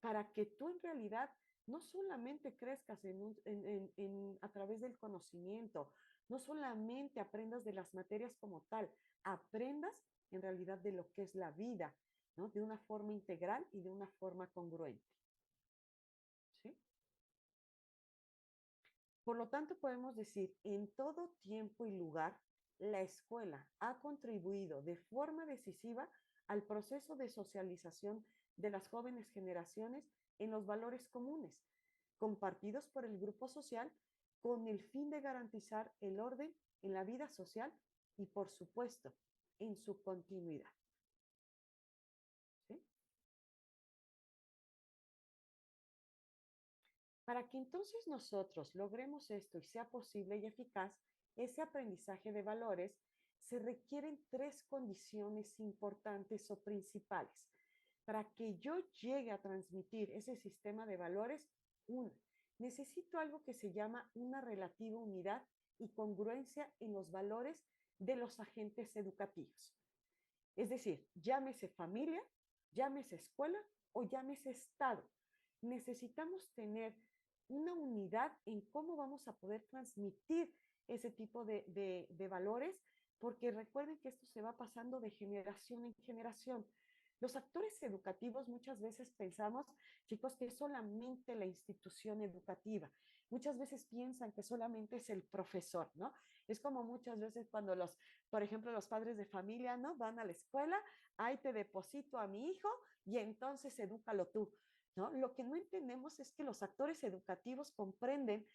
para que tú en realidad no solamente crezcas a través del conocimiento, no solamente aprendas de las materias como tal, aprendas en realidad de lo que es la vida, ¿no? De una forma integral y de una forma congruente. ¿Sí? Por lo tanto, podemos decir, en todo tiempo y lugar, la escuela ha contribuido de forma decisiva al proceso de socialización de las jóvenes generaciones en los valores comunes, compartidos por el grupo social, con el fin de garantizar el orden en la vida social y, por supuesto, en su continuidad. ¿Sí? Para que entonces nosotros logremos esto y sea posible y eficaz, ese aprendizaje de valores, se requieren tres condiciones importantes o principales. Para que yo llegue a transmitir ese sistema de valores, una, necesito algo que se llama una relativa unidad y congruencia en los valores de los agentes educativos. Es decir, llámese familia, llámese escuela o llámese Estado. Necesitamos tener una unidad en cómo vamos a poder transmitir ese tipo de valores, porque recuerden que esto se va pasando de generación en generación. Los actores educativos muchas veces pensamos, chicos, que es solamente la institución educativa. Muchas veces piensan que solamente es el profesor, ¿no? Es como muchas veces cuando por ejemplo, los padres de familia, ¿no? Van a la escuela, ahí te deposito a mi hijo y entonces edúcalo tú, ¿no? Lo que no entendemos es que los actores educativos comprenden,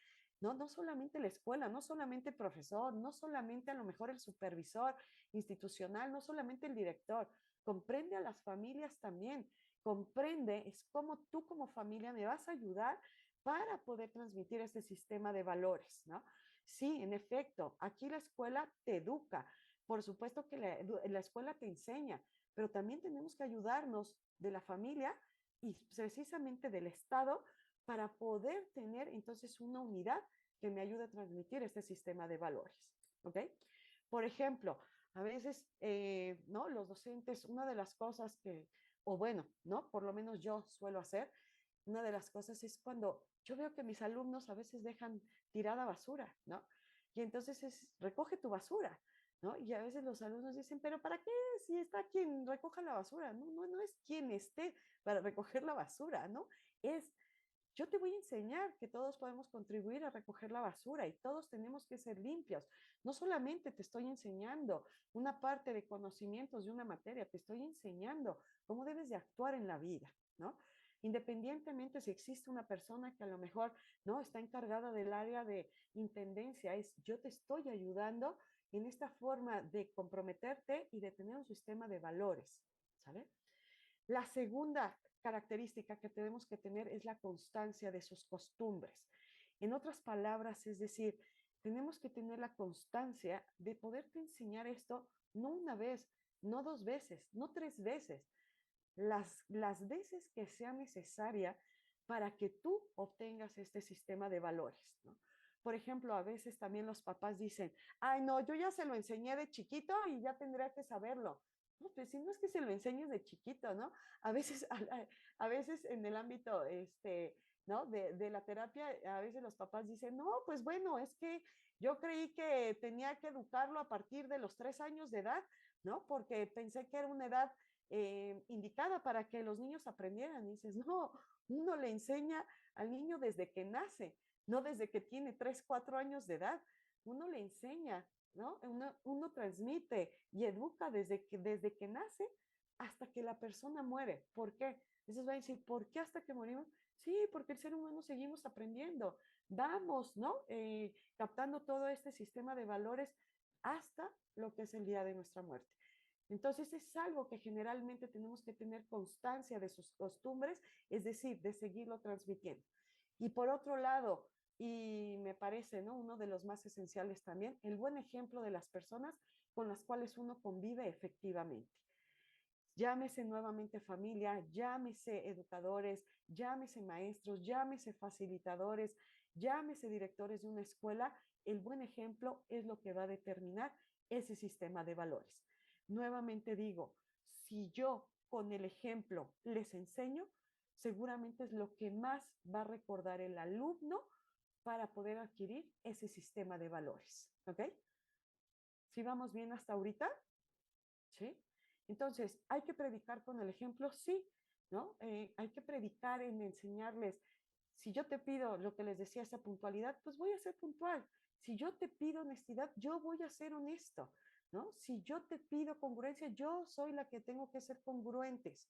¿no? No solamente la escuela, no solamente el profesor, no solamente a lo mejor el supervisor institucional, no solamente el director, comprende a las familias también, comprende, es como tú como familia me vas a ayudar para poder transmitir este sistema de valores, ¿no? Sí, en efecto, aquí la escuela te educa, por supuesto que la escuela te enseña, pero también tenemos que ayudarnos de la familia y precisamente del Estado para poder tener entonces una unidad que me ayude a transmitir este sistema de valores. ¿Ok? Por ejemplo, a veces, ¿no? Los docentes, una de las cosas que, o bueno, ¿no? Por lo menos yo suelo hacer, una de las cosas es cuando yo veo que mis alumnos a veces dejan tirada basura, ¿no? Y entonces recoge tu basura, ¿no? Y a veces los alumnos dicen, pero ¿para qué si está quien recoja la basura? No, no, no es quien esté para recoger la basura, ¿no? Es yo te voy a enseñar que todos podemos contribuir a recoger la basura y todos tenemos que ser limpios. No solamente te estoy enseñando una parte de conocimientos de una materia, te estoy enseñando cómo debes de actuar en la vida, ¿no? Independientemente si existe una persona que a lo mejor no está encargada del área de intendencia, es yo te estoy ayudando en esta forma de comprometerte y de tener un sistema de valores, ¿sale? La segunda característica que tenemos que tener es la constancia de sus costumbres. En otras palabras, es decir, tenemos que tener la constancia de poderte enseñar esto no una vez, no dos veces, no tres veces, las veces que sea necesaria para que tú obtengas este sistema de valores, ¿no? Por ejemplo, a veces también los papás dicen, ay, no, yo ya se lo enseñé de chiquito y ya tendría que saberlo. No, pues si no es que se lo enseñes de chiquito, ¿no? A veces, a veces en el ámbito, ¿no? De la terapia, a veces los papás dicen, no, pues bueno, es que yo creí que tenía que educarlo a partir de los 3 años de edad, ¿no? Porque pensé que era una edad indicada para que los niños aprendieran. Y dices, no, uno le enseña al niño desde que nace, no desde que tiene 3, 4 años de edad. Uno le enseña, ¿no? Uno transmite y educa desde que nace hasta que la persona muere. ¿Por qué? Entonces va a decir, ¿por qué hasta que morimos? Sí, porque el ser humano seguimos aprendiendo. Vamos, ¿no? Captando todo este sistema de valores hasta lo que es el día de nuestra muerte. Entonces es algo que generalmente tenemos que tener constancia de sus costumbres, es decir, de seguirlo transmitiendo. Y por otro lado, y me parece, ¿no? Uno de los más esenciales también, el buen ejemplo de las personas con las cuales uno convive efectivamente. Llámese nuevamente familia, llámese educadores, llámese maestros, llámese facilitadores, llámese directores de una escuela, el buen ejemplo es lo que va a determinar ese sistema de valores. Nuevamente digo, si yo con el ejemplo les enseño, seguramente es lo que más va a recordar el alumno para poder adquirir ese sistema de valores. ¿Ok? ¿Sí vamos bien hasta ahorita? ¿Sí? Entonces, ¿hay que predicar con el ejemplo? Sí, ¿no? Hay que predicar en enseñarles. Si yo te pido lo que les decía, esa puntualidad, pues voy a ser puntual. Si yo te pido honestidad, yo voy a ser honesto, ¿no? Si yo te pido congruencia, yo soy la que tengo que ser congruentes.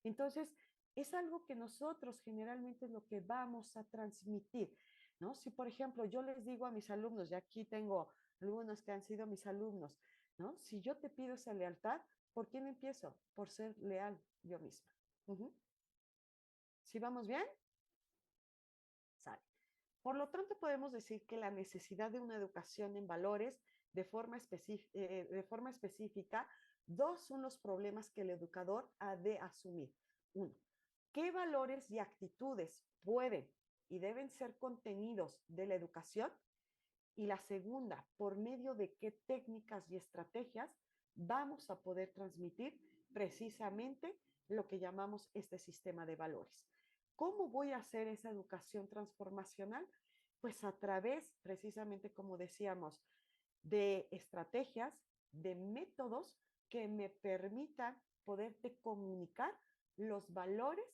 Entonces, es algo que nosotros generalmente es lo que vamos a transmitir, ¿no? Si, por ejemplo, yo les digo a mis alumnos, y aquí tengo algunos que han sido mis alumnos, ¿no? Si yo te pido esa lealtad, ¿por quién empiezo? Por ser leal yo misma. ¿Sí vamos bien? Sale. Por lo tanto, podemos decir que la necesidad de una educación en valores de forma específica, dos son los problemas que el educador ha de asumir. Uno, ¿qué valores y actitudes pueden y deben ser contenidos de la educación? Y la segunda, por medio de qué técnicas y estrategias vamos a poder transmitir precisamente lo que llamamos este sistema de valores. ¿Cómo voy a hacer esa educación transformacional? Pues a través, precisamente como decíamos, de estrategias, de métodos que me permitan poderte comunicar los valores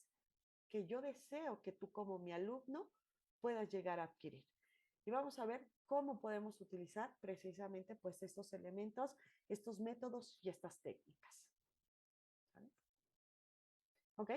que yo deseo que tú como mi alumno puedas llegar a adquirir. Y vamos a ver cómo podemos utilizar precisamente pues estos elementos, estos métodos y estas técnicas. ¿Vale? ¿Ok?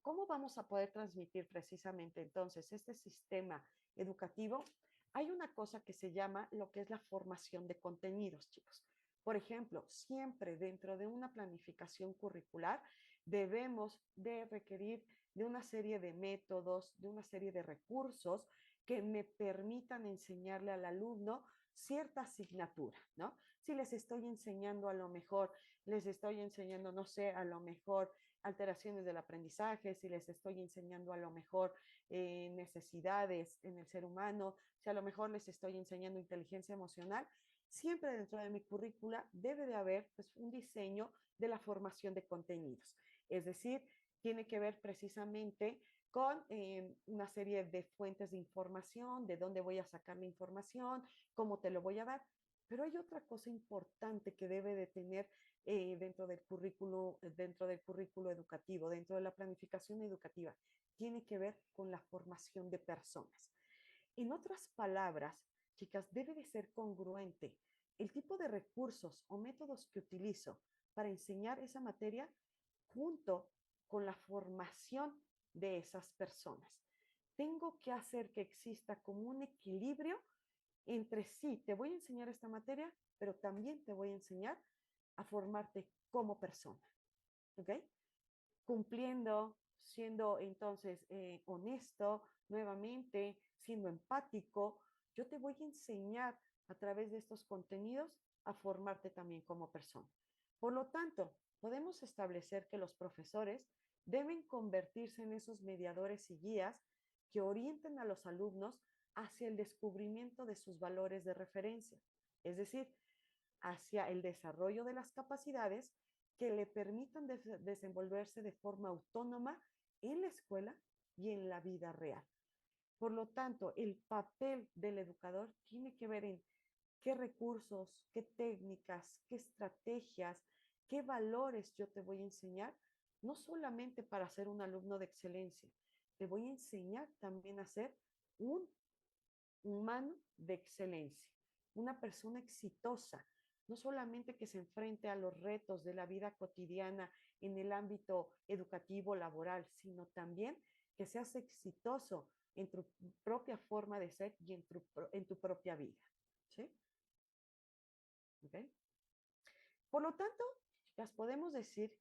¿Cómo vamos a poder transmitir precisamente entonces este sistema educativo? Hay una cosa que se llama lo que es la formación de contenidos, chicos. Por ejemplo, siempre dentro de una planificación curricular debemos de requerir de una serie de métodos, de una serie de recursos que me permitan enseñarle al alumno cierta asignatura, ¿no? Si les estoy enseñando a lo mejor les estoy enseñando, no sé, a lo mejor alteraciones del aprendizaje, si les estoy enseñando a lo mejor necesidades en el ser humano, si a lo mejor les estoy enseñando inteligencia emocional, siempre dentro de mi currícula debe de haber pues, un diseño de la formación de contenidos. Es decir, tiene que ver precisamente con una serie de fuentes de información, de dónde voy a sacar la información, cómo te lo voy a dar. Pero hay otra cosa importante que debe de tener dentro del currículo educativo, dentro de la planificación educativa. Tiene que ver con la formación de personas. En otras palabras, chicas, debe de ser congruente el tipo de recursos o métodos que utilizo para enseñar esa materia junto con la formación de esas personas. Tengo que hacer que exista como un equilibrio entre sí, te voy a enseñar esta materia, pero también te voy a enseñar a formarte como persona. ¿Ok? Cumpliendo, siendo entonces honesto, nuevamente, siendo empático, yo te voy a enseñar a través de estos contenidos a formarte también como persona. Por lo tanto, podemos establecer que los profesores deben convertirse en esos mediadores y guías que orienten a los alumnos hacia el descubrimiento de sus valores de referencia, es decir, hacia el desarrollo de las capacidades que le permitan desenvolverse de forma autónoma en la escuela y en la vida real. Por lo tanto, el papel del educador tiene que ver en qué recursos, qué técnicas, qué estrategias, qué valores yo te voy a enseñar, no solamente para ser un alumno de excelencia, te voy a enseñar también a ser un humano de excelencia, una persona exitosa, no solamente que se enfrente a los retos de la vida cotidiana en el ámbito educativo, laboral, sino también que seas exitoso en tu propia forma de ser y en tu propia vida. ¿Sí? ¿Okay? Por lo tanto, las podemos decir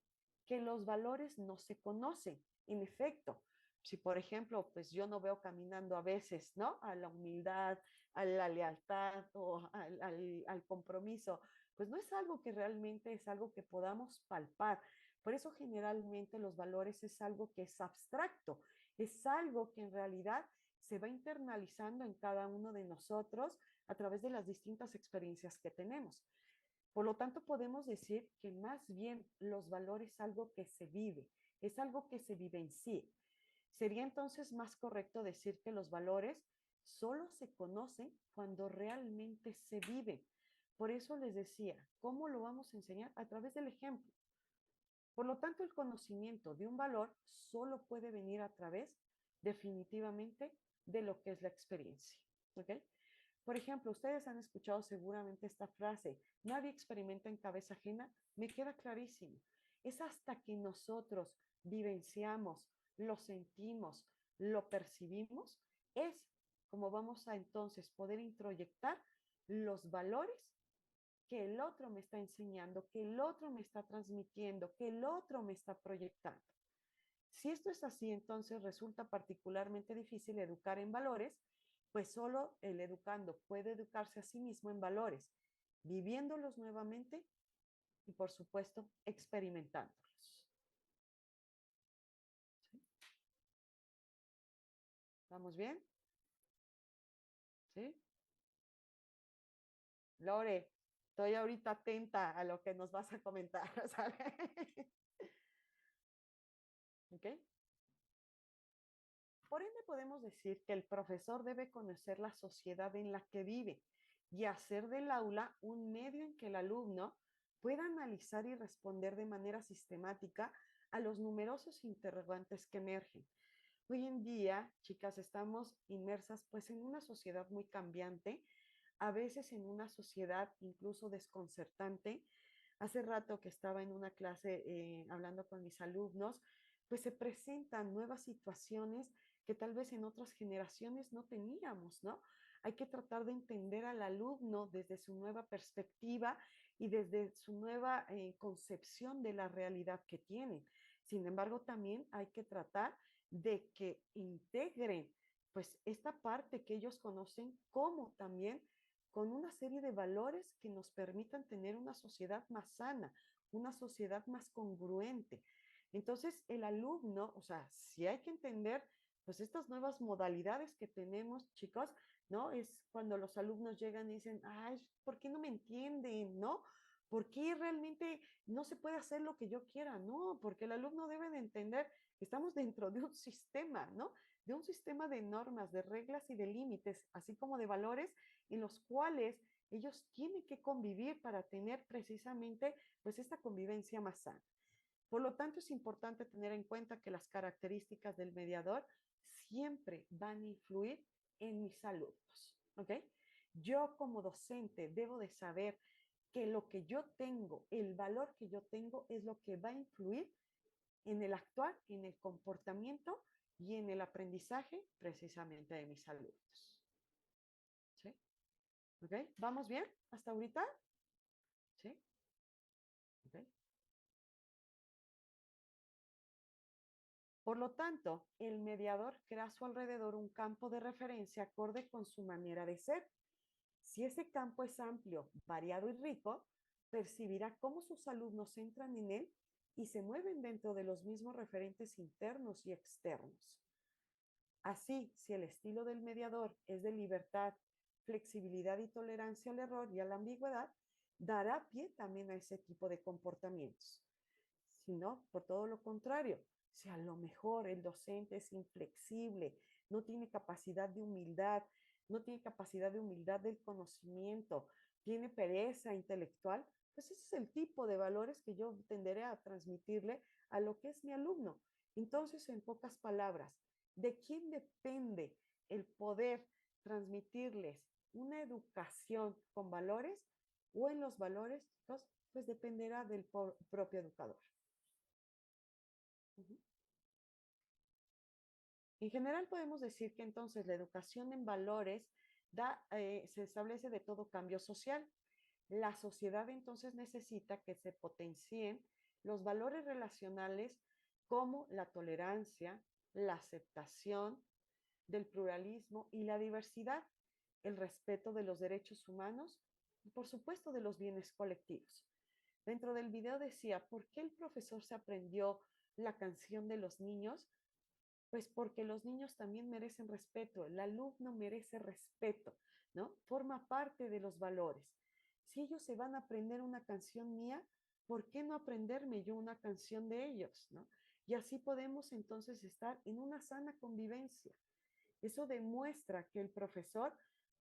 que los valores no se conocen. En efecto, si por ejemplo, pues yo no veo caminando a veces, ¿no? A la humildad, a la lealtad o al compromiso, pues no es algo que realmente es algo que podamos palpar. Por eso generalmente los valores es algo que es abstracto, es algo que en realidad se va internalizando en cada uno de nosotros a través de las distintas experiencias que tenemos. Por lo tanto, podemos decir que más bien los valores es algo que se vive, es algo que se vivencia. Sería entonces más correcto decir que los valores solo se conocen cuando realmente se viven. Por eso les decía, ¿cómo lo vamos a enseñar? A través del ejemplo. Por lo tanto, el conocimiento de un valor solo puede venir a través definitivamente de lo que es la experiencia. ¿Ok? Por ejemplo, ustedes han escuchado seguramente esta frase, nadie experimenta en cabeza ajena, me queda clarísimo. Es hasta que nosotros vivenciamos, lo sentimos, lo percibimos, es como vamos a entonces poder introyectar los valores que el otro me está enseñando, que el otro me está transmitiendo, que el otro me está proyectando. Si esto es así, entonces resulta particularmente difícil educar en valores, pues solo el educando puede educarse a sí mismo en valores, viviéndolos nuevamente y, por supuesto, experimentándolos. ¿Sí? ¿Vamos bien? ¿Sí? Lore, estoy ahorita atenta a lo que nos vas a comentar, ¿sabes? ¿Ok? Por ende, podemos decir que el profesor debe conocer la sociedad en la que vive y hacer del aula un medio en que el alumno pueda analizar y responder de manera sistemática a los numerosos interrogantes que emergen. Hoy en día, chicas, estamos inmersas pues en una sociedad muy cambiante, a veces en una sociedad incluso desconcertante. Hace rato que estaba en una clase hablando con mis alumnos, pues se presentan nuevas situaciones que tal vez en otras generaciones no teníamos, ¿no? Hay que tratar de entender al alumno desde su nueva perspectiva y desde su nueva concepción de la realidad que tienen. Sin embargo, también hay que tratar de que integren pues esta parte que ellos conocen como también con una serie de valores que nos permitan tener una sociedad más sana, una sociedad más congruente. Entonces, el alumno, o sea, sí hay que entender, pues estas nuevas modalidades que tenemos, chicos, ¿no? Es cuando los alumnos llegan y dicen, ay, ¿por qué no me entienden? ¿No? ¿Por qué realmente no se puede hacer lo que yo quiera? No, porque el alumno debe de entender que estamos dentro de un sistema, ¿no? De un sistema de normas, de reglas y de límites, así como de valores en los cuales ellos tienen que convivir para tener precisamente pues esta convivencia más sana. Por lo tanto, es importante tener en cuenta que las características del mediador siempre van a influir en mis alumnos, ¿ok? Yo como docente debo de saber que lo que yo tengo, el valor que yo tengo es lo que va a influir en el actuar, en el comportamiento y en el aprendizaje precisamente de mis alumnos. ¿Sí? ¿Ok? ¿Vamos bien hasta ahorita? ¿Sí? ¿Ok? Por lo tanto, el mediador crea a su alrededor un campo de referencia acorde con su manera de ser. Si ese campo es amplio, variado y rico, percibirá cómo sus alumnos entran en él y se mueven dentro de los mismos referentes internos y externos. Así, si el estilo del mediador es de libertad, flexibilidad y tolerancia al error y a la ambigüedad, dará pie también a ese tipo de comportamientos. Si no, por todo lo contrario, si a lo mejor el docente es inflexible, no tiene capacidad de humildad, no tiene capacidad de humildad del conocimiento, tiene pereza intelectual, pues ese es el tipo de valores que yo tenderé a transmitirle a lo que es mi alumno. Entonces, en pocas palabras, ¿de quién depende el poder transmitirles una educación con valores o en los valores, chicos? Pues dependerá del propio educador. En general podemos decir que entonces la educación en valores se establece de todo cambio social. La sociedad entonces necesita que se potencien los valores relacionales como la tolerancia, la aceptación del pluralismo y la diversidad, el respeto de los derechos humanos y por supuesto de los bienes colectivos. Dentro del video decía, ¿por qué el profesor se aprendió la canción de los niños? Pues porque los niños también merecen respeto, el alumno merece respeto, ¿no? Forma parte de los valores. Si ellos se van a aprender una canción mía, ¿por qué no aprenderme yo una canción de ellos, ¿no? Y así podemos entonces estar en una sana convivencia. Eso demuestra que el profesor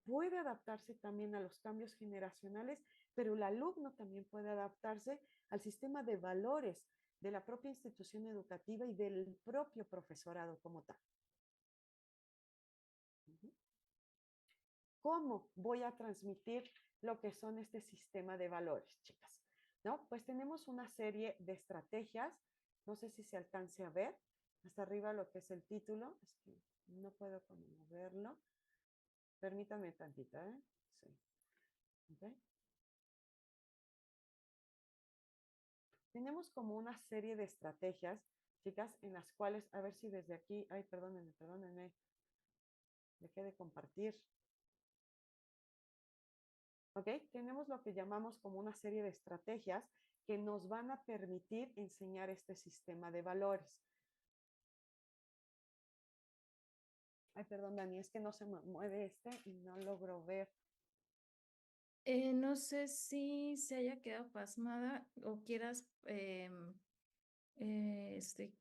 puede adaptarse también a los cambios generacionales, pero el alumno también puede adaptarse al sistema de valores de la propia institución educativa y del propio profesorado como tal. ¿Cómo voy a transmitir lo que son este sistema de valores, chicas? ¿No? Pues tenemos una serie de estrategias, no sé si se alcance a ver, hasta arriba lo que es el título, es que no puedo como moverlo. Permítanme tantito, ¿eh? Sí. Okay. Tenemos como una serie de estrategias, chicas, en las cuales, a ver si desde aquí, ay, perdónenme, dejé de compartir. ¿Ok? Tenemos lo que llamamos como una serie de estrategias que nos van a permitir enseñar este sistema de valores. Ay, perdón, Dani, es que no se mueve y no logro ver. No sé si se haya quedado pasmada o quieras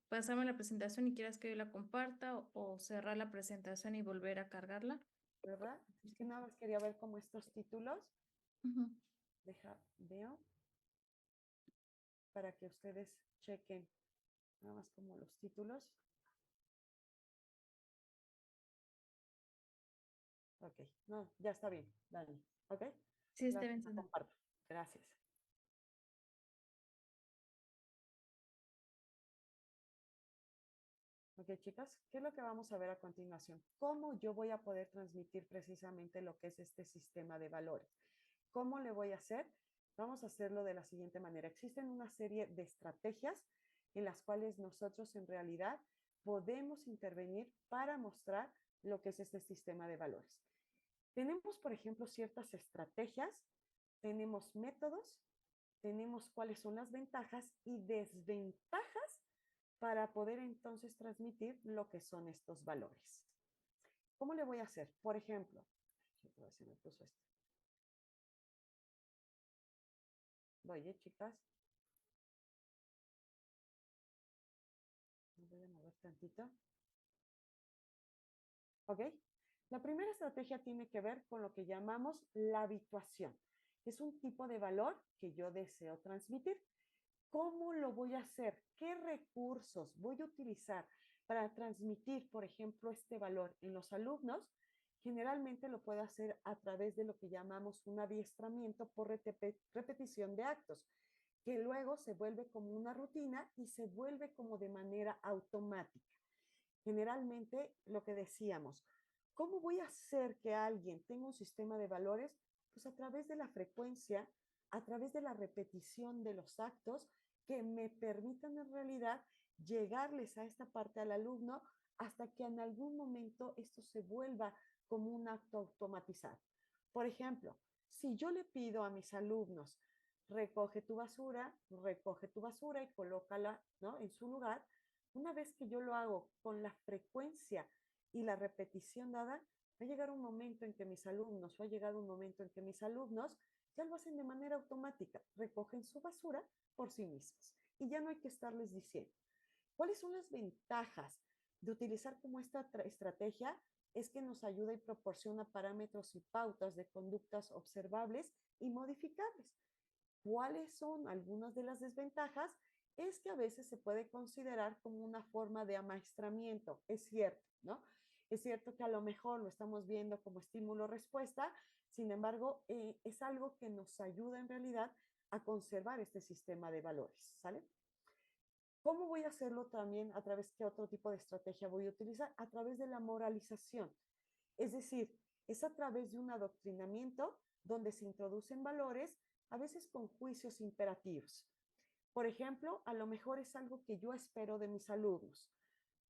pasarme la presentación y quieras que yo la comparta o cerrar la presentación y volver a cargarla. ¿Verdad? Es que nada más quería ver como estos títulos. Veo para que ustedes chequen nada más como los títulos. Ok, no, ya está bien, Dani. Ok, Sí, está bien. Comparto. Gracias. Ok, chicas, ¿qué es lo que vamos a ver a continuación? ¿Cómo yo voy a poder transmitir precisamente lo que es este sistema de valores? ¿Cómo le voy a hacer? Vamos a hacerlo de la siguiente manera. Existen una serie de estrategias en las cuales nosotros en realidad podemos intervenir para mostrar lo que es este sistema de valores. Tenemos, por ejemplo, ciertas estrategias, tenemos métodos tenemos cuáles son las ventajas y desventajas para poder entonces transmitir lo que son estos valores. ¿Cómo le voy a hacer? Por ejemplo, se me puso esto. Voy, chicas. Me voy a mover tantito. ¿Ok? La primera estrategia tiene que ver con lo que llamamos la habituación. Es un tipo de valor que yo deseo transmitir. ¿Cómo lo voy a hacer? ¿Qué recursos voy a utilizar para transmitir, por ejemplo, este valor en los alumnos? Generalmente lo puedo hacer a través de lo que llamamos un adiestramiento por repetición de actos, que luego se vuelve como una rutina y se vuelve como de manera automática. Generalmente lo que decíamos, ¿cómo voy a hacer que alguien tenga un sistema de valores? Pues a través de la frecuencia, a través de la repetición de los actos que me permitan en realidad llegarles a esta parte al alumno hasta que en algún momento esto se vuelva como un acto automatizado. Por ejemplo, si yo le pido a mis alumnos, recoge tu basura y colócala, ¿no?, en su lugar, una vez que yo lo hago con la frecuencia y la repetición dada, va a llegar un momento en que mis alumnos, o ha llegado un momento en que mis alumnos ya lo hacen de manera automática, recogen su basura por sí mismos y ya no hay que estarles diciendo. ¿Cuáles son las ventajas de utilizar como esta estrategia? Es que nos ayuda y proporciona parámetros y pautas de conductas observables y modificables. ¿Cuáles son algunas de las desventajas? Es que a veces se puede considerar como una forma de amaestramiento, es cierto, ¿no? Es cierto que a lo mejor lo estamos viendo como estímulo-respuesta, sin embargo, es algo que nos ayuda en realidad a conservar este sistema de valores, ¿sale? ¿Cómo voy a hacerlo también? ¿A través de qué otro tipo de estrategia voy a utilizar? A través de la moralización. Es decir, es a través de un adoctrinamiento donde se introducen valores, a veces con juicios imperativos. Por ejemplo, a lo mejor es algo que yo espero de mis alumnos.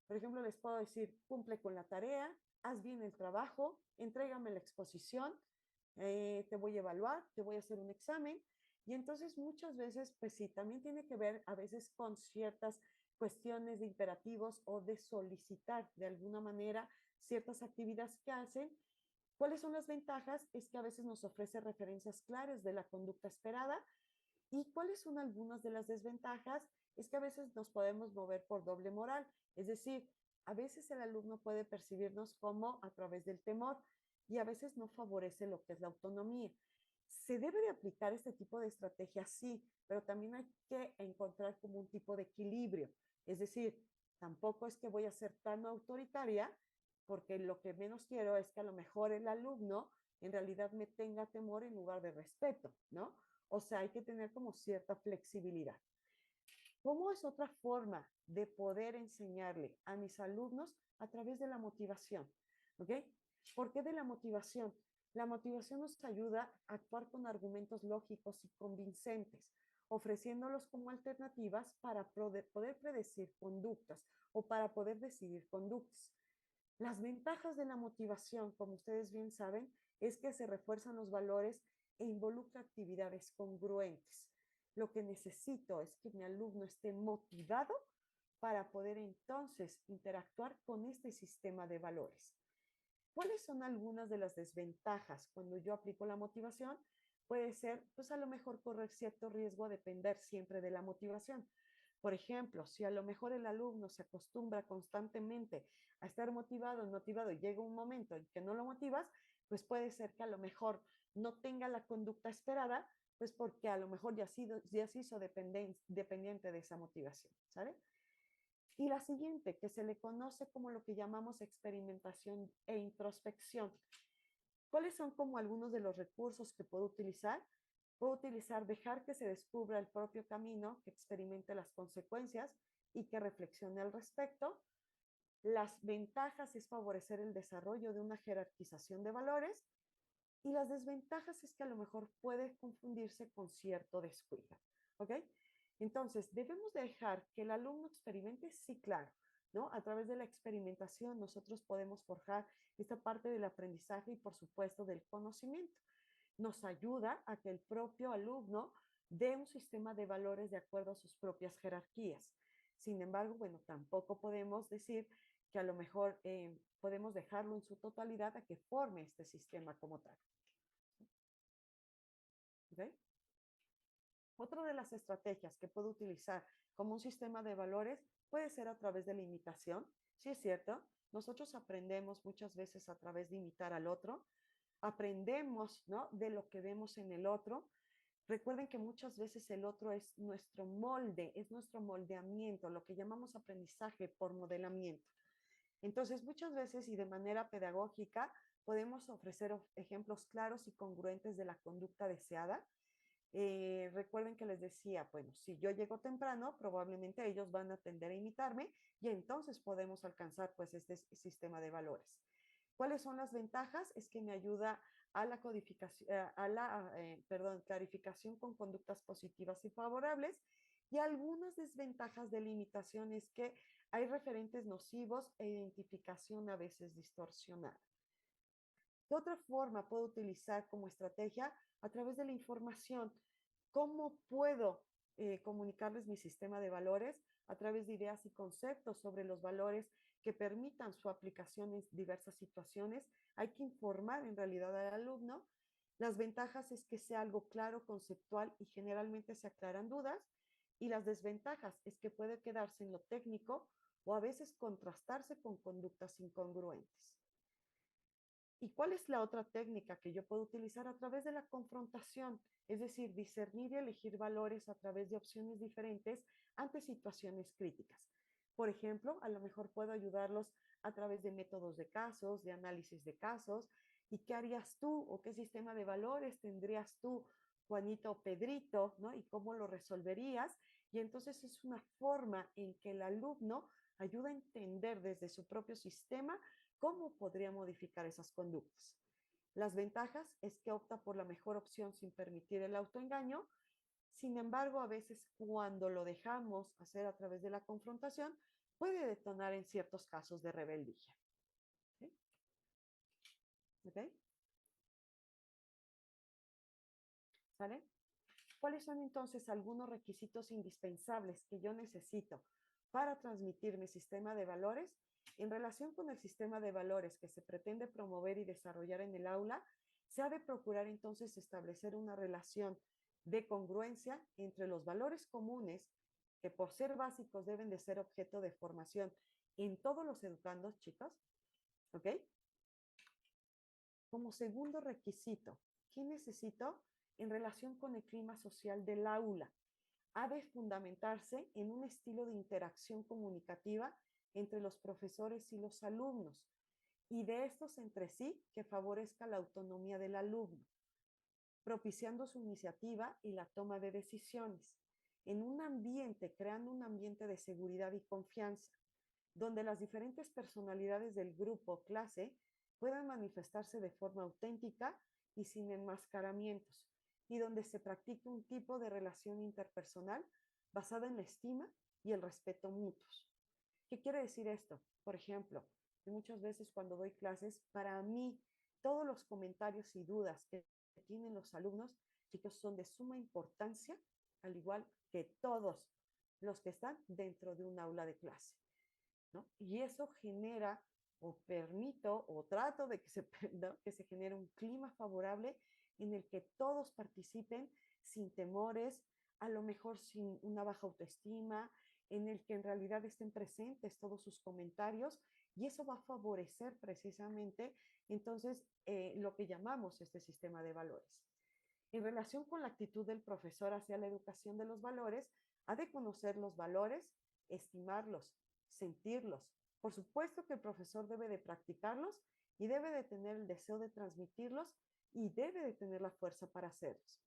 Por ejemplo, les puedo decir, cumple con la tarea, haz bien el trabajo, entrégame la exposición, te voy a evaluar, te voy a hacer un examen. Y entonces muchas veces, pues sí, también tiene que ver a veces con ciertas cuestiones de imperativos o de solicitar de alguna manera ciertas actividades que hacen. ¿Cuáles son las ventajas? Es que a veces nos ofrece referencias claras de la conducta esperada. ¿Y cuáles son algunas de las desventajas? Es que a veces nos podemos mover por doble moral. Es decir, a veces el alumno puede percibirnos como a través del temor y a veces no favorece lo que es la autonomía. ¿Se debe de aplicar este tipo de estrategia? Sí, pero también hay que encontrar como un tipo de equilibrio. Es decir, tampoco es que voy a ser tan autoritaria porque lo que menos quiero es que a lo mejor el alumno en realidad me tenga temor en lugar de respeto, ¿no? O sea, hay que tener como cierta flexibilidad. ¿Cómo es otra forma de poder enseñarle a mis alumnos? A través de la motivación, ¿ok? ¿Por qué de la motivación? La motivación nos ayuda a actuar con argumentos lógicos y convincentes, ofreciéndolos como alternativas para poder predecir conductas o para poder decidir conductas. Las ventajas de la motivación, como ustedes bien saben, es que se refuerzan los valores e involucra actividades congruentes. Lo que necesito es que mi alumno esté motivado para poder entonces interactuar con este sistema de valores. ¿Cuáles son algunas de las desventajas cuando yo aplico la motivación? Puede ser, pues a lo mejor correr cierto riesgo a depender siempre de la motivación. Por ejemplo, si a lo mejor el alumno se acostumbra constantemente a estar motivado y llega un momento en que no lo motivas, pues puede ser que a lo mejor no tenga la conducta esperada, pues porque a lo mejor ya se hizo dependiente de esa motivación, ¿sabe? Y la siguiente, que se le conoce como lo que llamamos experimentación e introspección. ¿Cuáles son como algunos de los recursos que puedo utilizar? Puedo utilizar dejar que se descubra el propio camino, que experimente las consecuencias y que reflexione al respecto. Las ventajas es favorecer el desarrollo de una jerarquización de valores y las desventajas es que a lo mejor puede confundirse con cierto descuido. ¿Ok? Entonces, debemos dejar que el alumno experimente, sí, claro, ¿no? A través de la experimentación nosotros podemos forjar esta parte del aprendizaje y por supuesto del conocimiento. Nos ayuda a que el propio alumno de un sistema de valores de acuerdo a sus propias jerarquías. Sin embargo, bueno, tampoco podemos decir que a lo mejor podemos dejarlo en su totalidad a que forme este sistema como tal. ¿Okay? Otra de las estrategias que puedo utilizar como un sistema de valores puede ser a través de la imitación. Sí es cierto, nosotros aprendemos muchas veces a través de imitar al otro, aprendemos, ¿no?, de lo que vemos en el otro. Recuerden que muchas veces el otro es nuestro molde, es nuestro moldeamiento, lo que llamamos aprendizaje por modelamiento. Entonces, muchas veces y de manera pedagógica podemos ofrecer ejemplos claros y congruentes de la conducta deseada. Recuerden que les decía, bueno, si yo llego temprano, probablemente ellos van a tender a imitarme y entonces podemos alcanzar pues este sistema de valores. ¿Cuáles son las ventajas? Es que me ayuda a la codificación, clarificación con conductas positivas y favorables, y algunas desventajas de la imitación es que hay referentes nocivos e identificación a veces distorsionada. ¿Qué otra forma puedo utilizar como estrategia? A través de la información. ¿Cómo puedo comunicarles mi sistema de valores? A través de ideas y conceptos sobre los valores que permitan su aplicación en diversas situaciones. Hay que informar en realidad al alumno. Las ventajas es que sea algo claro, conceptual y generalmente se aclaran dudas. Y las desventajas es que puede quedarse en lo técnico o a veces contrastarse con conductas incongruentes. ¿Y cuál es la otra técnica que yo puedo utilizar? A través de la confrontación, es decir, discernir y elegir valores a través de opciones diferentes ante situaciones críticas. Por ejemplo, a lo mejor puedo ayudarlos a través de métodos de casos, de análisis de casos. ¿Y qué harías tú o qué sistema de valores tendrías tú, Juanito o Pedrito, ¿no? ¿Y cómo lo resolverías? Y entonces es una forma en que el alumno ayuda a entender desde su propio sistema cómo podría modificar esas conductas. Las ventajas es que opta por la mejor opción sin permitir el autoengaño. Sin embargo, a veces cuando lo dejamos hacer a través de la confrontación, puede detonar en ciertos casos de rebeldía. ¿Sí? ¿Okay? ¿Sale? ¿Cuáles son entonces algunos requisitos indispensables que yo necesito para transmitir mi sistema de valores? En relación con el sistema de valores que se pretende promover y desarrollar en el aula, se ha de procurar entonces establecer una relación de congruencia entre los valores comunes, que por ser básicos deben de ser objeto de formación en todos los educandos, chicos, ¿ok? Como segundo requisito, ¿qué necesito? En relación con el clima social del aula, ha de fundamentarse en un estilo de interacción comunicativa entre los profesores y los alumnos, y de estos entre sí que favorezca la autonomía del alumno, propiciando su iniciativa y la toma de decisiones, en un ambiente, creando un ambiente de seguridad y confianza, donde las diferentes personalidades del grupo o clase puedan manifestarse de forma auténtica y sin enmascaramientos, y donde se practique un tipo de relación interpersonal basada en la estima y el respeto mutuos. ¿Qué quiere decir esto? Por ejemplo, muchas veces cuando doy clases, para mí todos los comentarios y dudas que tienen los alumnos, chicos, son de suma importancia, al igual que todos los que están dentro de un aula de clase, ¿no? Y eso genera o permito o trato de que ¿no?, que se genere un clima favorable en el que todos participen sin temores, a lo mejor sin una baja autoestima, en el que en realidad estén presentes todos sus comentarios, y eso va a favorecer precisamente entonces lo que llamamos este sistema de valores. En relación con la actitud del profesor hacia la educación de los valores, ha de conocer los valores, estimarlos, sentirlos. Por supuesto que el profesor debe de practicarlos y debe de tener el deseo de transmitirlos y debe de tener la fuerza para hacerlos.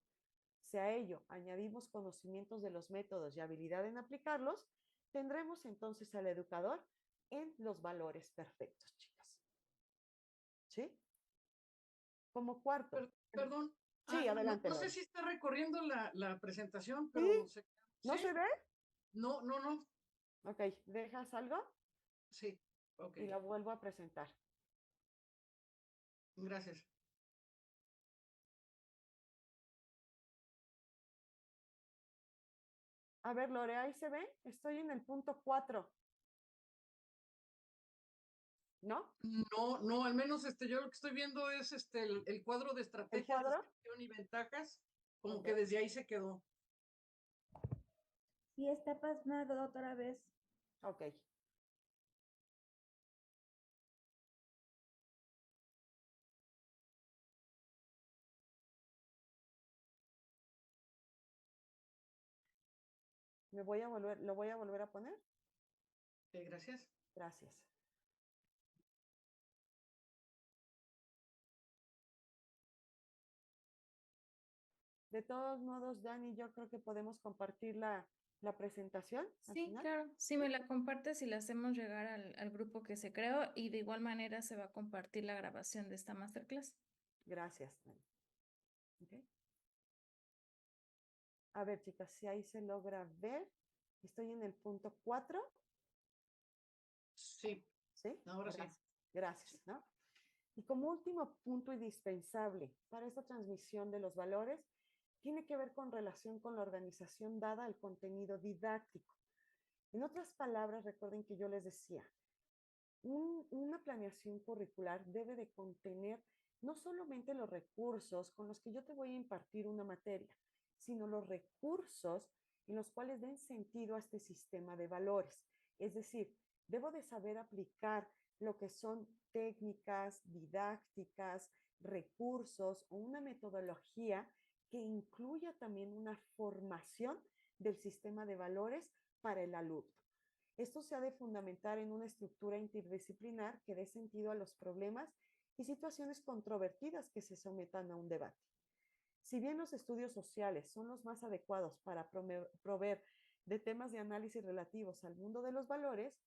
Si a ello añadimos conocimientos de los métodos y habilidad en aplicarlos, tendremos entonces al educador en los valores perfectos, chicas. ¿Sí? Como cuarto. Perdón. Sí, adelante. No sé si está recorriendo la presentación, ¿Sí? pero ¿No ¿sí? se ve? No. Ok, ¿dejas algo? Sí, ok. Y la vuelvo a presentar. Gracias. A ver, Lore, ahí se ve. Estoy en el punto 4. ¿No? No, al menos yo lo que estoy viendo es el cuadro de estrategias, cuadro? descripción y ventajas, como Ok. que desde ahí se quedó. Sí, está pasmado otra vez. Ok. Lo voy a volver a poner. Gracias. Gracias. De todos modos, Dani, yo creo que podemos compartir la presentación al Sí, final. claro. Si me la compartes y la hacemos llegar al grupo que se creó y de igual manera se va a compartir la grabación de esta masterclass. Gracias, Dani. Ok. A ver, chicas, si ahí se logra ver. Estoy en el punto 4. Sí, ¿Sí? ahora sí. Gracias. Gracias, ¿no? Y como último punto indispensable para esta transmisión de los valores, tiene que ver con relación con la organización dada al contenido didáctico. En otras palabras, recuerden que yo les decía, una planeación curricular debe de contener no solamente los recursos con los que yo te voy a impartir una materia, sino los recursos en los cuales den sentido a este sistema de valores. Es decir, debo de saber aplicar lo que son técnicas didácticas, recursos o una metodología que incluya también una formación del sistema de valores para el alumno. Esto se ha de fundamentar en una estructura interdisciplinar que dé sentido a los problemas y situaciones controvertidas que se sometan a un debate. Si bien los estudios sociales son los más adecuados para proveer de temas de análisis relativos al mundo de los valores,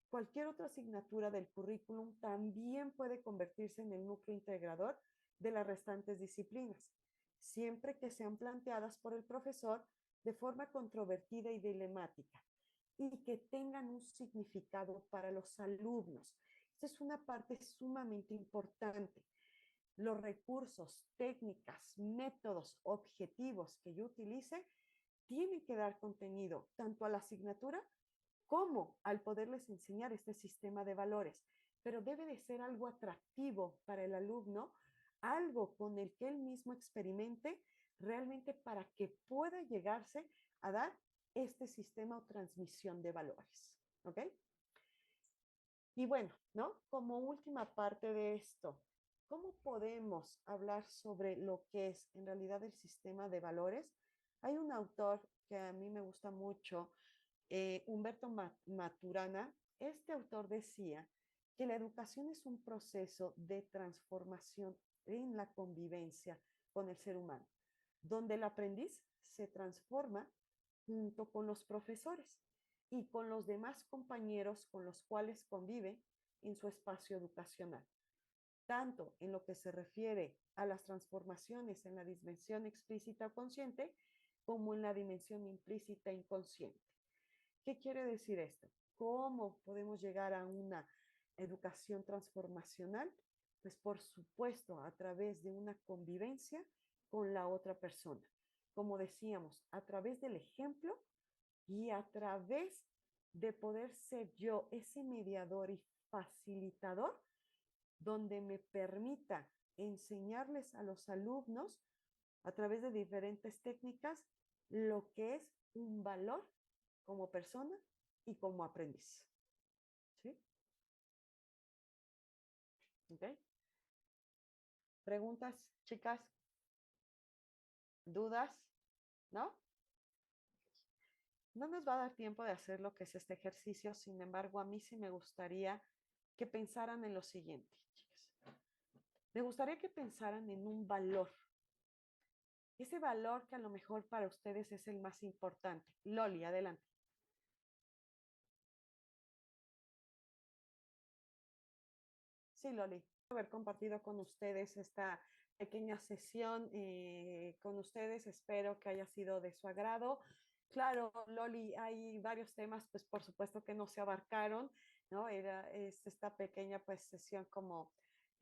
cualquier otra asignatura del currículum también puede convertirse en el núcleo integrador de las restantes disciplinas, siempre que sean planteadas por el profesor de forma controvertida y dilemática, y que tengan un significado para los alumnos. Esta es una parte sumamente importante. Los recursos, técnicas, métodos, objetivos que yo utilice tienen que dar contenido tanto a la asignatura como al poderles enseñar este sistema de valores, pero debe de ser algo atractivo para el alumno, algo con el que él mismo experimente realmente para que pueda llegarse a dar este sistema o transmisión de valores. ¿Ok? Y bueno, ¿no? Como última parte de esto, ¿cómo podemos hablar sobre lo que es en realidad el sistema de valores? Hay un autor que a mí me gusta mucho, Humberto Maturana. Este autor decía que la educación es un proceso de transformación en la convivencia con el ser humano, donde el aprendiz se transforma junto con los profesores y con los demás compañeros con los cuales convive en su espacio educacional, tanto en lo que se refiere a las transformaciones en la dimensión explícita o consciente, como en la dimensión implícita e inconsciente. ¿Qué quiere decir esto? ¿Cómo podemos llegar a una educación transformacional? Pues por supuesto a través de una convivencia con la otra persona. Como decíamos, a través del ejemplo y a través de poder ser yo ese mediador y facilitador donde me permita enseñarles a los alumnos a través de diferentes técnicas lo que es un valor como persona y como aprendiz. ¿Sí? ¿Ok? ¿Preguntas, chicas? ¿Dudas? ¿No? No nos va a dar tiempo de hacer lo que es este ejercicio, sin embargo, a mí sí me gustaría que pensaran en lo siguiente, chicas. Me gustaría que pensaran en un valor. Ese valor que a lo mejor para ustedes es el más importante. Loli, adelante. Sí, Loli, haber compartido con ustedes esta pequeña sesión con ustedes. Espero que haya sido de su agrado. Claro, Loli, hay varios temas, pues por supuesto que no se abarcaron, ¿no? Es esta pequeña pues sesión como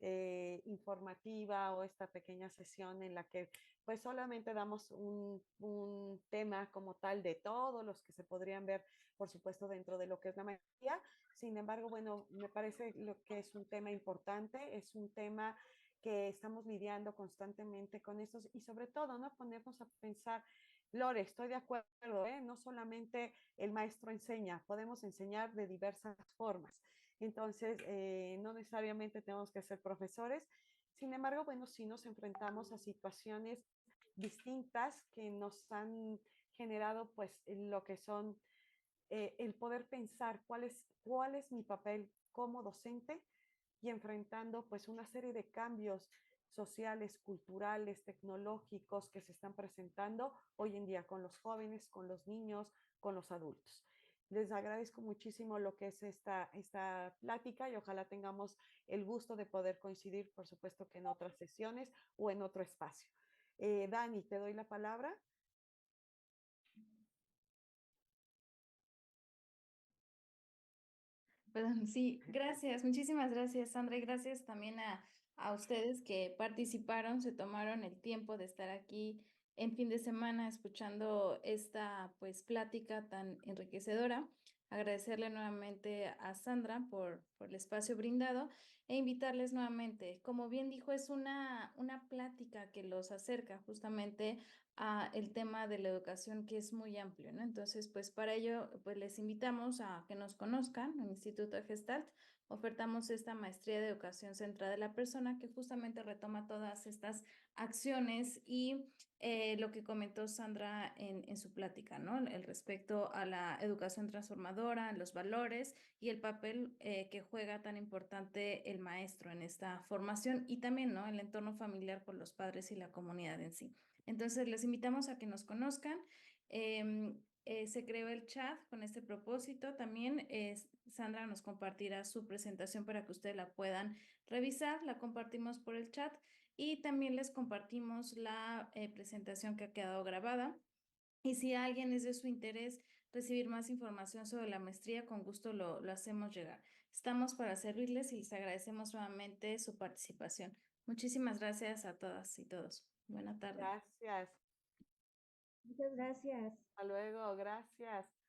informativa o esta pequeña sesión en la que pues solamente damos un tema como tal de todos los que se podrían ver, por supuesto, dentro de lo que es la maestría. Sin embargo, bueno, me parece lo que es un tema importante, es un tema que estamos lidiando constantemente con estos y sobre todo, ¿no? Ponernos a pensar, Lore, estoy de acuerdo, ¿eh? No solamente el maestro enseña, podemos enseñar de diversas formas. Entonces, no necesariamente tenemos que ser profesores. Sin embargo, bueno, sí nos enfrentamos a situaciones distintas que nos han generado pues lo que son el poder pensar cuál es mi papel como docente y enfrentando pues una serie de cambios sociales, culturales, tecnológicos que se están presentando hoy en día con los jóvenes, con los niños, con los adultos. Les agradezco muchísimo lo que es esta plática y ojalá tengamos el gusto de poder coincidir, por supuesto que en otras sesiones o en otro espacio. Dani, te doy la palabra. Perdón, sí, gracias, muchísimas gracias, Sandra, y gracias también a ustedes que participaron, se tomaron el tiempo de estar aquí en fin de semana escuchando esta pues plática tan enriquecedora. Agradecerle nuevamente a Sandra por el espacio brindado e invitarles nuevamente. Como bien dijo, es una plática que los acerca justamente a el tema de la educación que es muy amplio, ¿no? Entonces, pues para ello, pues les invitamos a que nos conozcan en el Instituto de Gestalt. Ofertamos esta maestría de educación centrada en la persona que justamente retoma todas estas acciones y lo que comentó Sandra en su plática, ¿no? El respecto a la educación transformadora, los valores y el papel que juega tan importante el maestro en esta formación y también, ¿no? El entorno familiar con los padres y la comunidad en sí. Entonces, les invitamos a que nos conozcan. Se creó el chat con este propósito. También Sandra nos compartirá su presentación para que ustedes la puedan revisar. La compartimos por el chat y también les compartimos la presentación que ha quedado grabada. Y si a alguien es de su interés recibir más información sobre la maestría, con gusto lo hacemos llegar. Estamos para servirles y les agradecemos nuevamente su participación. Muchísimas gracias a todas y todos. Buena tarde. Gracias. Muchas gracias. Hasta luego. Gracias.